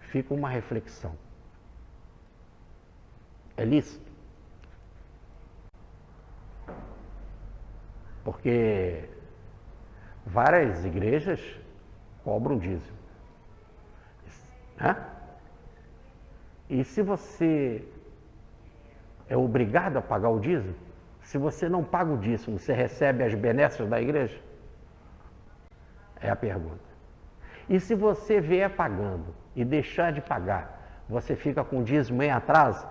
B: Fica uma reflexão. É lícito? Porque várias igrejas cobram dízimo. Né? E se você é obrigado a pagar o dízimo, se você não paga o dízimo, você recebe as benesses da igreja? É a pergunta. E se você vier pagando e deixar de pagar, você fica com o dízimo em atraso?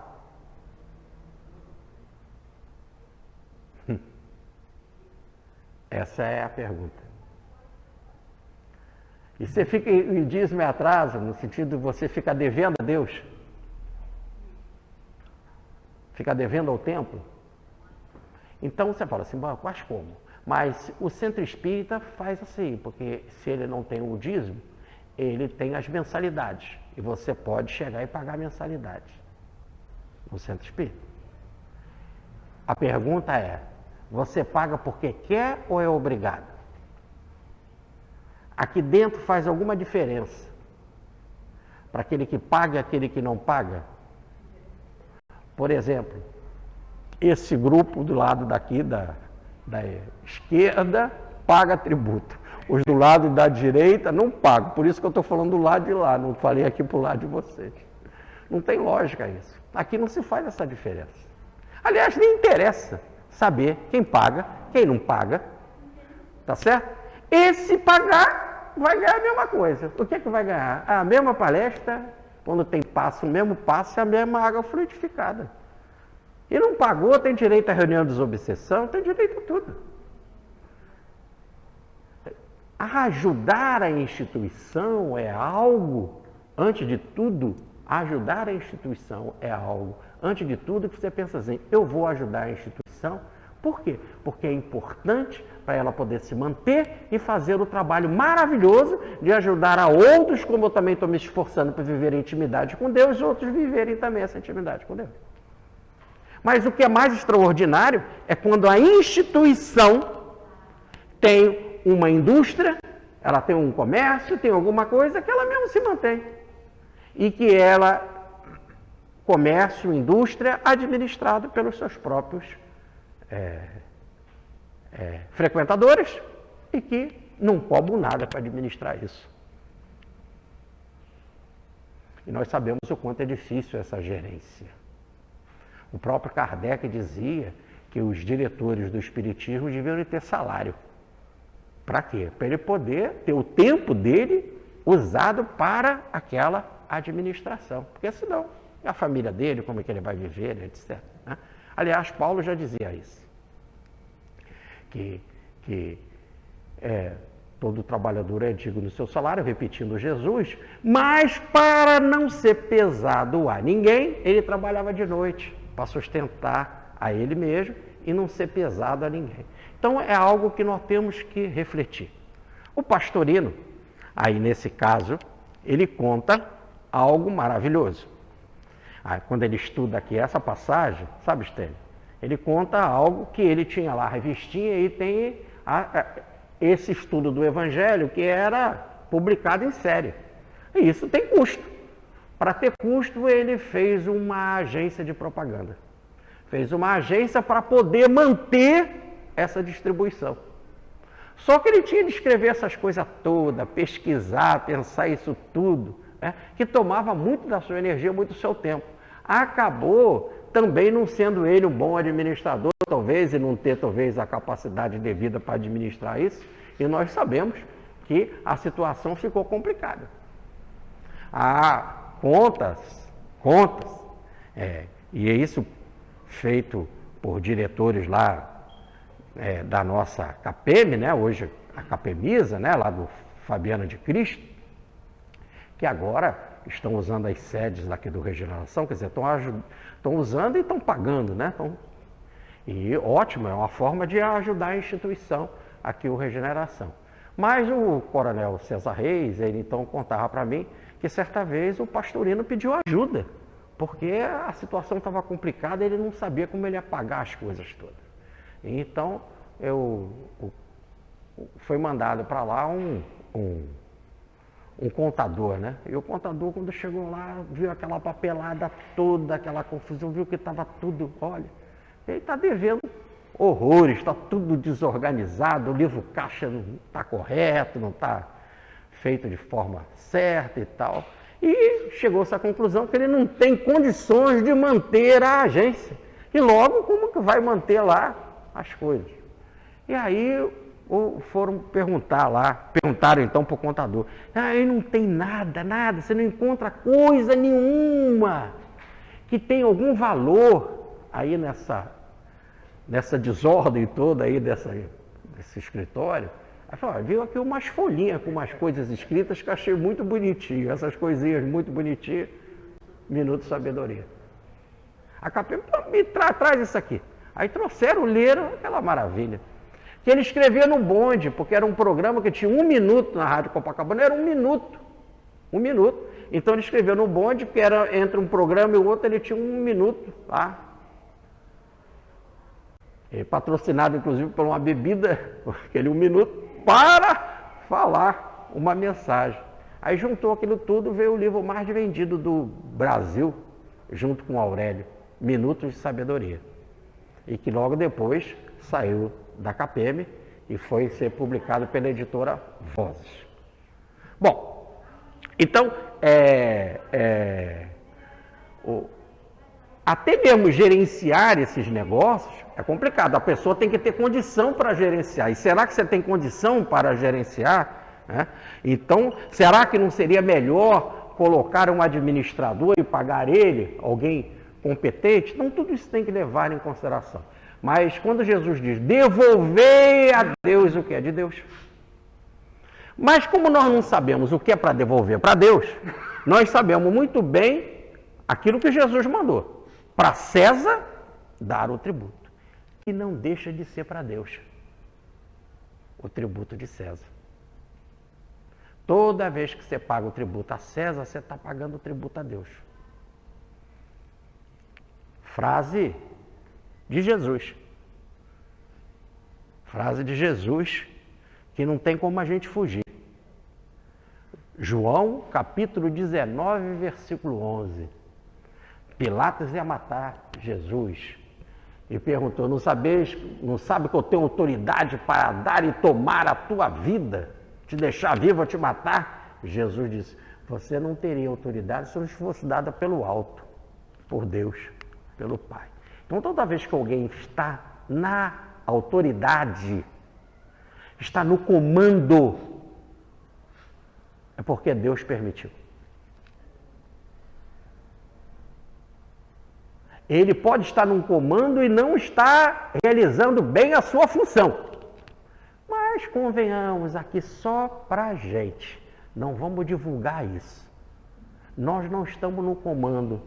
B: Essa é a pergunta. E você fica em dízimo em atraso, no sentido de você ficar devendo a Deus? Ficar devendo ao templo? Então você fala assim, mas como? Mas o centro espírita faz assim, porque se ele não tem o dízimo, ele tem as mensalidades. E você pode chegar e pagar a mensalidade no centro espírita. A pergunta é, você paga porque quer ou é obrigado? Aqui dentro faz alguma diferença para aquele que paga e aquele que não paga? Por exemplo, esse grupo do lado daqui da esquerda paga tributo. Os do lado da direita não pagam. Por isso que eu estou falando do lado de lá, não falei aqui para o lado de vocês. Não tem lógica isso. Aqui não se faz essa diferença. Aliás, nem interessa saber quem paga, quem não paga. Tá certo? Esse pagar vai ganhar a mesma coisa. O que é que vai ganhar? A mesma palestra, quando tem passo, o mesmo passo e a mesma água fluidificada. E não pagou, tem direito à reunião de desobsessão, tem direito a tudo. Ajudar a instituição é algo, antes de tudo, ajudar a instituição é algo, antes de tudo, que você pensa assim, eu vou ajudar a instituição. Por quê? Porque é importante para ela poder se manter e fazer o trabalho maravilhoso de ajudar a outros, como eu também estou me esforçando para viver em intimidade com Deus, e outros viverem também essa intimidade com Deus. Mas o que é mais extraordinário é quando a instituição tem uma indústria, ela tem um comércio, tem alguma coisa que ela mesmo se mantém. e que ela, comércio, indústria, administrado pelos seus próprios frequentadores e que não cobram nada para administrar isso. E nós sabemos o quanto é difícil essa gerência. O próprio Kardec dizia que os diretores do espiritismo deviam ter salário. Para quê? Para ele poder ter o tempo dele usado para aquela administração. Porque senão, a família dele, como é que ele vai viver, etc. Né? Aliás, Paulo já dizia isso. Que todo trabalhador é digno do seu salário, repetindo Jesus, mas para não ser pesado a ninguém, ele trabalhava de noite, para sustentar a ele mesmo e não ser pesado a ninguém. Então é algo que nós temos que refletir. O Pastorino, aí nesse caso, ele conta algo maravilhoso. Aí, quando ele estuda aqui essa passagem, sabe, Estênio? Ele conta algo que ele tinha lá, a revistinha, e tem esse estudo do Evangelho que era publicado em série. E isso tem custo. Para ter custo, ele fez uma agência de propaganda. Fez uma agência para poder manter essa distribuição. Só que ele tinha de escrever essas coisas todas, pesquisar, pensar isso tudo, né, que tomava muito da sua energia, muito do seu tempo. Acabou também não sendo ele um bom administrador, talvez, e não ter, talvez, a capacidade devida para administrar isso. E nós sabemos que a situação ficou complicada. Há contas, e é isso feito por diretores lá da nossa CAPEM, né, hoje a CAPEMISA, né, lá do Fabiano de Cristo, que agora estão usando as sedes daqui do Regeneração, quer dizer, estão usando e estão pagando, né? E ótimo, é uma forma de ajudar a instituição aqui, o Regeneração. Mas o coronel César Reis, ele então contava para mim que certa vez o Pastorino pediu ajuda, porque a situação estava complicada e ele não sabia como ele ia pagar as coisas todas. Então, foi mandado para lá um contador, né? E o contador, quando chegou lá, viu aquela papelada toda, aquela confusão, viu que estava tudo, olha, ele está devendo horrores, está tudo desorganizado, o livro caixa não está correto, não está feito de forma certa e tal. E chegou-se à conclusão que ele não tem condições de manter a agência. E logo, como que vai manter lá as coisas? E aí foram perguntaram então para o contador, aí não tem nada, você não encontra coisa nenhuma que tenha algum valor aí nessa desordem toda aí desse escritório. Aí falou, viu aqui umas folhinhas com umas coisas escritas que eu achei muito bonitinho, essas coisinhas muito bonitinhas, Minuto de Sabedoria. A CAPEM me traz isso aqui. Aí trouxeram, leram, aquela maravilha. Que ele escrevia no bonde, porque era um programa que tinha 1 minuto na Rádio Copacabana, era 1 minuto. 1 minuto. Então ele escreveu no bonde, porque era entre um programa e o outro, ele tinha 1 minuto lá. Patrocinado, inclusive, por uma bebida, aquele 1 minuto, para falar uma mensagem. Aí juntou aquilo tudo, veio o livro mais vendido do Brasil, junto com Aurélio, Minutos de Sabedoria. E que logo depois saiu da CAPEM e foi ser publicado pela editora Vozes. Bom, então, até mesmo gerenciar esses negócios é complicado. A pessoa tem que ter condição para gerenciar. E será que você tem condição para gerenciar? Né? Então, será que não seria melhor colocar um administrador e pagar ele, alguém competente? Então, tudo isso tem que levar em consideração. Mas quando Jesus diz, devolvei a Deus o que é de Deus. Mas como nós não sabemos o que é para devolver para Deus, nós sabemos muito bem aquilo que Jesus mandou. Para César, dar o tributo. Que não deixa de ser para Deus. O tributo de César. Toda vez que você paga o tributo a César, você está pagando o tributo a Deus. Frase de Jesus. Frase de Jesus que não tem como a gente fugir. João, capítulo 19, versículo 11. Pilatos ia matar Jesus. E perguntou, não sabe que eu tenho autoridade para dar e tomar a tua vida? Te deixar vivo ou te matar? Jesus disse, você não teria autoridade se não fosse dada pelo alto, por Deus, pelo Pai. Então toda vez que alguém está na autoridade, está no comando, é porque Deus permitiu. Ele pode estar num comando e não estar realizando bem a sua função. Mas convenhamos aqui só para a gente. Não vamos divulgar isso. Nós não estamos no comando,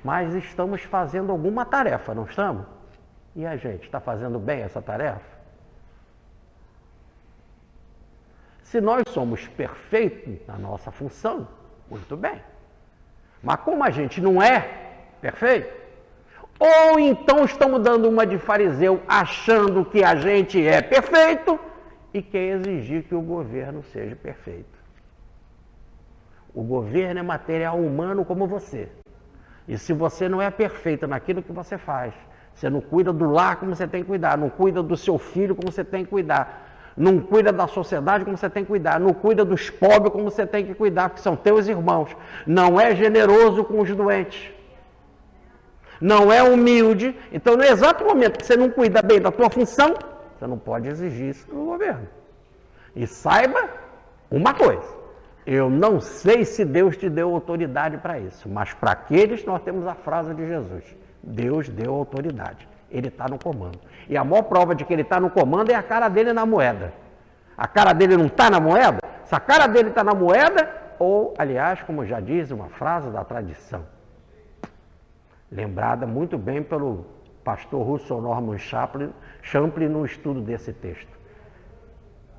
B: mas estamos fazendo alguma tarefa, não estamos? E a gente está fazendo bem essa tarefa? Se nós somos perfeitos na nossa função, muito bem. Mas como a gente não é perfeito, ou então estamos dando uma de fariseu achando que a gente é perfeito e quer exigir que o governo seja perfeito. O governo é material humano como você. E se você não é perfeito naquilo que você faz, você não cuida do lar como você tem que cuidar, não cuida do seu filho como você tem que cuidar, não cuida da sociedade como você tem que cuidar, não cuida dos pobres como você tem que cuidar, porque são teus irmãos, não é generoso com os doentes, não é humilde, então no exato momento que você não cuida bem da tua função, você não pode exigir isso do governo. E saiba uma coisa, eu não sei se Deus te deu autoridade para isso, mas para aqueles nós temos a frase de Jesus, Deus deu autoridade, Ele está no comando. E a maior prova de que Ele está no comando é a cara dele na moeda. A cara dele não está na moeda? Se a cara dele está na moeda, ou, aliás, como já diz uma frase da tradição, lembrada muito bem pelo pastor Russell Norman Champlin no estudo desse texto.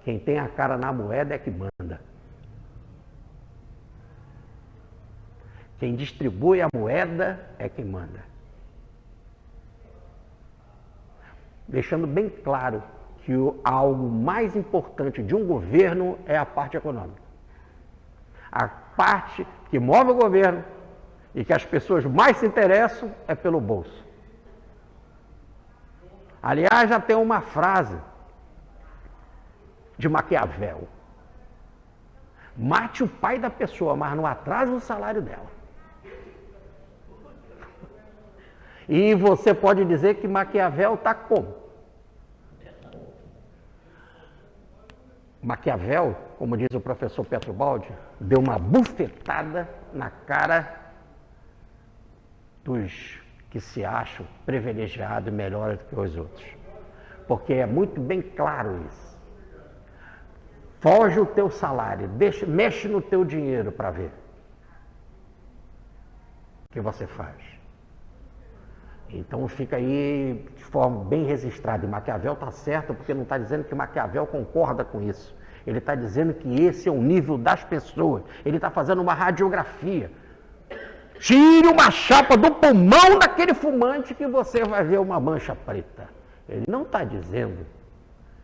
B: Quem tem a cara na moeda é que manda. Quem distribui a moeda é quem manda. Deixando bem claro que algo mais importante de um governo é a parte econômica. A parte que move o governo e que as pessoas mais se interessam é pelo bolso. Aliás, já tem uma frase de Maquiavel. Mate o pai da pessoa, mas não atrase o salário dela. E você pode dizer que Maquiavel está como? Maquiavel, como diz o professor Petro Baldi, deu uma bufetada na cara dos que se acham privilegiados e melhores do que os outros. Porque é muito bem claro isso. Foge o teu salário, mexe no teu dinheiro para ver o que você faz. Então fica aí de forma bem registrada. E Maquiavel está certo, porque não está dizendo que Maquiavel concorda com isso. Ele está dizendo que esse é o nível das pessoas. Ele está fazendo uma radiografia. Tire uma chapa do pulmão daquele fumante que você vai ver uma mancha preta. Ele não está dizendo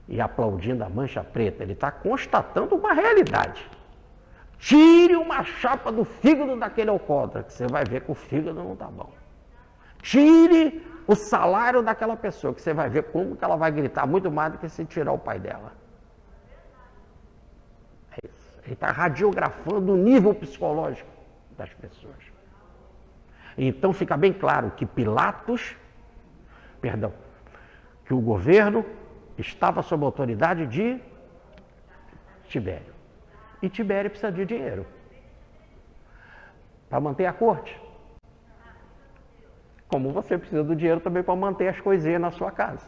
B: e aplaudindo a mancha preta, ele está constatando uma realidade. Tire uma chapa do fígado daquele alcoólatra, que você vai ver que o fígado não está bom. Tire o salário daquela pessoa, que você vai ver como que ela vai gritar muito mais do que se tirar o pai dela. É isso. Ele está radiografando o nível psicológico das pessoas. Então fica bem claro que que o governo estava sob a autoridade de Tibério. E Tibério precisa de dinheiro para manter a corte. Como você precisa do dinheiro também para manter as coisinhas na sua casa.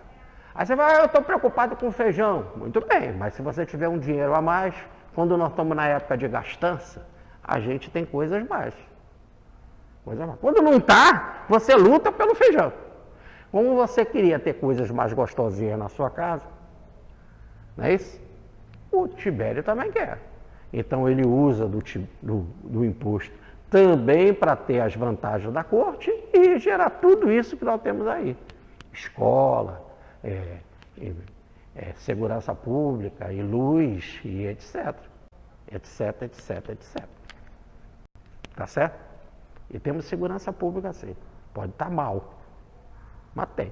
B: Aí você vai, eu estou preocupado com feijão. Muito bem, mas se você tiver um dinheiro a mais, quando nós estamos na época de gastança, a gente tem coisas mais. Quando não está, você luta pelo feijão. Como você queria ter coisas mais gostosinhas na sua casa, não é isso? O Tibério também quer. Então ele usa do imposto também para ter as vantagens da corte e gerar tudo isso que nós temos aí. Escola, segurança pública, e luz, e etc. etc, etc, etc. Tá certo? E temos segurança pública assim. Pode estar mal, mas tem.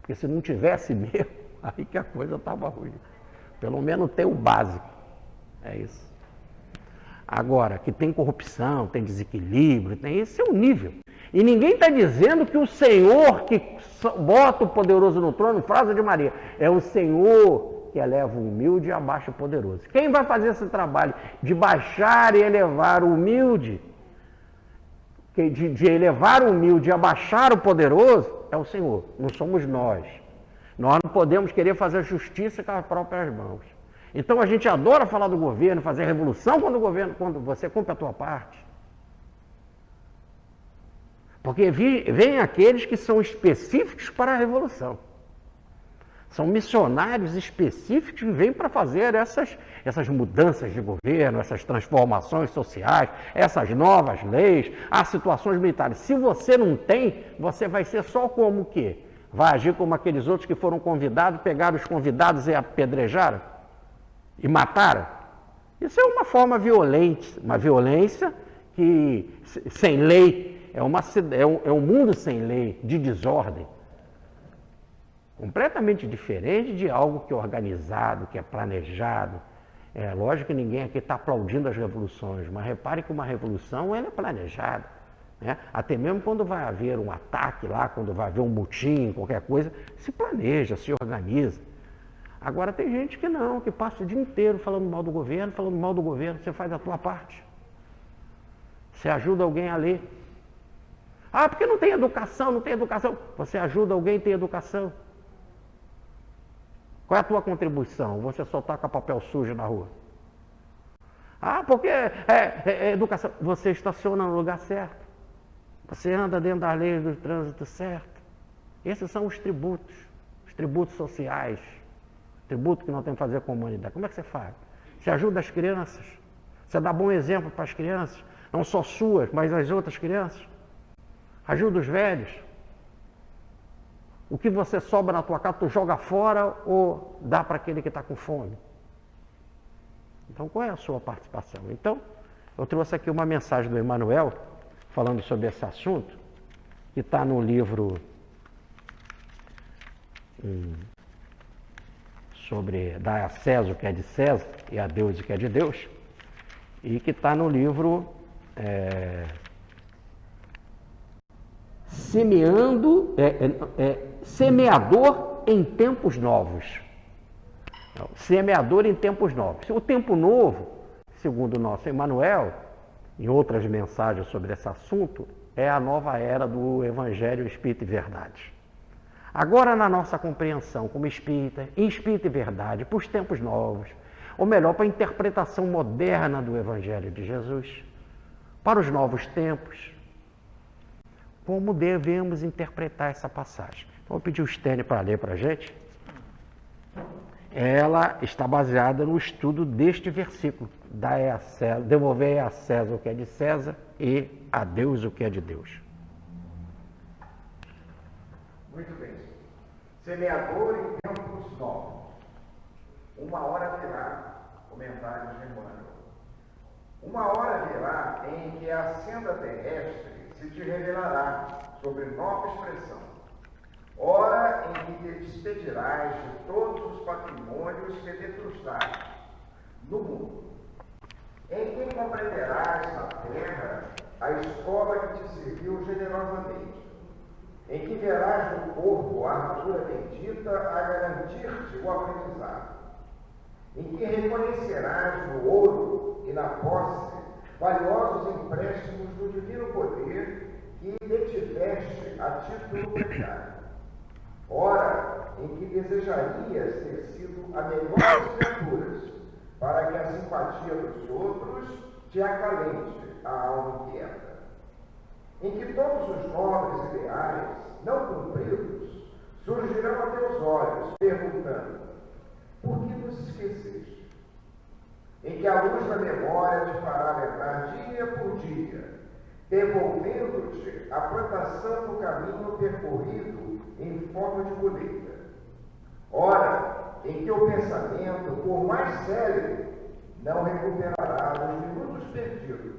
B: Porque se não tivesse mesmo, aí que a coisa estava ruim. Pelo menos tem o básico. É isso. Agora, que tem corrupção, tem desequilíbrio, tem esse é o nível. E ninguém está dizendo que o Senhor que bota o poderoso no trono, frase de Maria, é o Senhor que eleva o humilde e abaixa o poderoso. Quem vai fazer esse trabalho de baixar e elevar o humilde, de elevar o humilde e abaixar o poderoso, é o Senhor, não somos nós. Nós não podemos querer fazer justiça com as próprias mãos. Então a gente adora falar do governo, fazer revolução quando você cumpre a tua parte. Porque vem aqueles que são específicos para a revolução. São missionários específicos que vêm para fazer essas mudanças de governo, essas transformações sociais, essas novas leis, as situações militares. Se você não tem, você vai ser só como o quê? Vai agir como aqueles outros que foram convidados, pegaram os convidados e apedrejaram? E mataram? Isso é uma forma violenta, uma violência que, sem lei, é um mundo sem lei, de desordem. Completamente diferente de algo que é organizado, que é planejado. É lógico que ninguém aqui está aplaudindo as revoluções, mas repare que uma revolução ela é planejada. Né? Até mesmo quando vai haver um ataque lá, quando vai haver um motim, qualquer coisa, se planeja, se organiza. Agora tem gente que não, que passa o dia inteiro falando mal do governo, você faz a tua parte. Você ajuda alguém a ler. Ah, porque não tem educação, não tem educação. Você ajuda alguém a ter educação. Qual é a tua contribuição? Você só taca papel sujo na rua. Ah, porque é educação. Você estaciona no lugar certo. Você anda dentro das leis do trânsito certo. Esses são os tributos sociais. Tributo que nós temos que fazer com a humanidade. Como é que você faz? Você ajuda as crianças. Você dá bom exemplo para as crianças. Não só suas, mas as outras crianças. Ajuda os velhos. O que você sobra na tua casa, tu joga fora ou dá para aquele que está com fome? Então, qual é a sua participação? Então, eu trouxe aqui uma mensagem do Emmanuel, falando sobre esse assunto, que está no livro sobre dar a César o que é de César e a Deus o que é de Deus, e que está no livro Semeador em Tempos Novos. Semeador em Tempos Novos. O tempo novo, segundo o nosso Emmanuel, em outras mensagens sobre esse assunto, é a nova era do Evangelho, Espírito e Verdade. Agora, na nossa compreensão como espírita, em Espírito e Verdade, para os tempos novos, ou melhor, para a interpretação moderna do Evangelho de Jesus, para os novos tempos, como devemos interpretar essa passagem. Então, eu pedi o Stênio para ler para a gente. Ela está baseada no estudo deste versículo, devolver a César o que é de César e a Deus o que é de Deus.
A: Muito bem. Semeador em tempos novos. Uma hora virá, comentários de Emmanuel. Uma hora virá em que a senda terrestre se te revelará sobre nova expressão. Hora em que te despedirás de todos os patrimônios que defrustraste no mundo. Em que compreenderás na terra a escola que te serviu generosamente. Em que verás no corpo a armadura bendita a garantir-te o aprendizado. Em que reconhecerás no ouro e na posse valiosos empréstimos do divino poder que detiveste a título precário. Hora em que desejarias ter sido a melhor das criaturas, para que a simpatia dos outros te acalente a alma inquieta. Em que todos os nobres ideais, não cumpridos, surgirão a teus olhos, perguntando: por que nos esqueceste? Em que a luz da memória te fará lembrar dia por dia, devolvendo-te a plantação do caminho percorrido em forma de colheita. Ora, em que o pensamento, por mais célebre, não recuperará os minutos perdidos,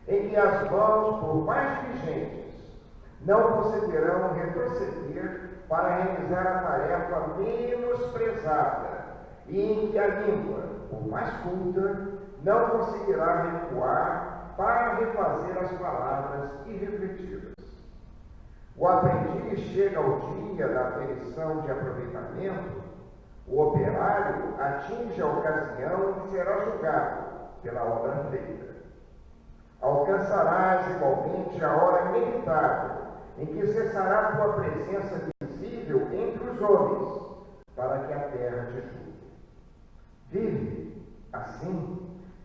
A: em que as mãos, por mais vigentes, não conseguirão retroceder para realizar a tarefa menosprezada, e em que a língua, por mais culta, não conseguirá recuar para refazer as palavras irrefletidas. O aprendiz chega ao dia da aferição de aproveitamento, o operário atinge a ocasião em que será julgado pela obra feita. Alcançarás igualmente a hora inevitável em que cessará tua presença visível entre os homens, para que a terra te julgue. Vive, assim,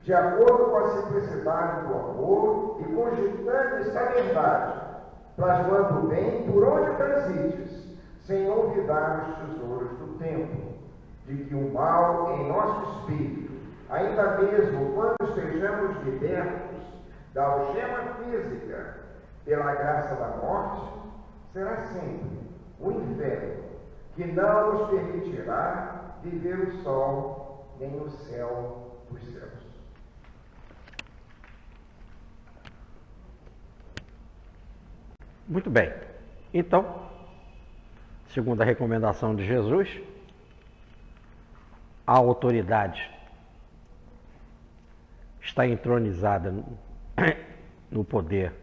A: de acordo com a simplicidade do amor e cogitando esta verdade, plasmando o bem por onde transites, sem olvidar os tesouros do tempo, de que o mal em nosso espírito, ainda mesmo quando estejamos libertos da algema física pela graça da morte, será sempre o inferno, que não nos permitirá viver o sol nem o céu dos céus.
B: Muito bem. Então, segundo a recomendação de Jesus, a autoridade está entronizada no poder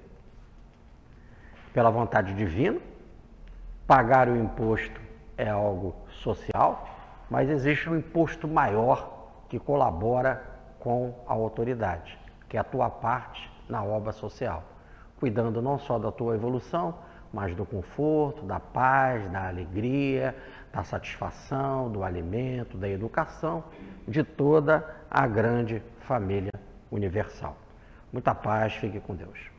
B: pela vontade divina. Pagar o imposto é algo social, mas existe um imposto maior que colabora com a autoridade, que é a tua parte na obra social, cuidando não só da tua evolução, mas do conforto, da paz, da alegria, da satisfação, do alimento, da educação, de toda a grande família universal. Muita paz, fique com Deus.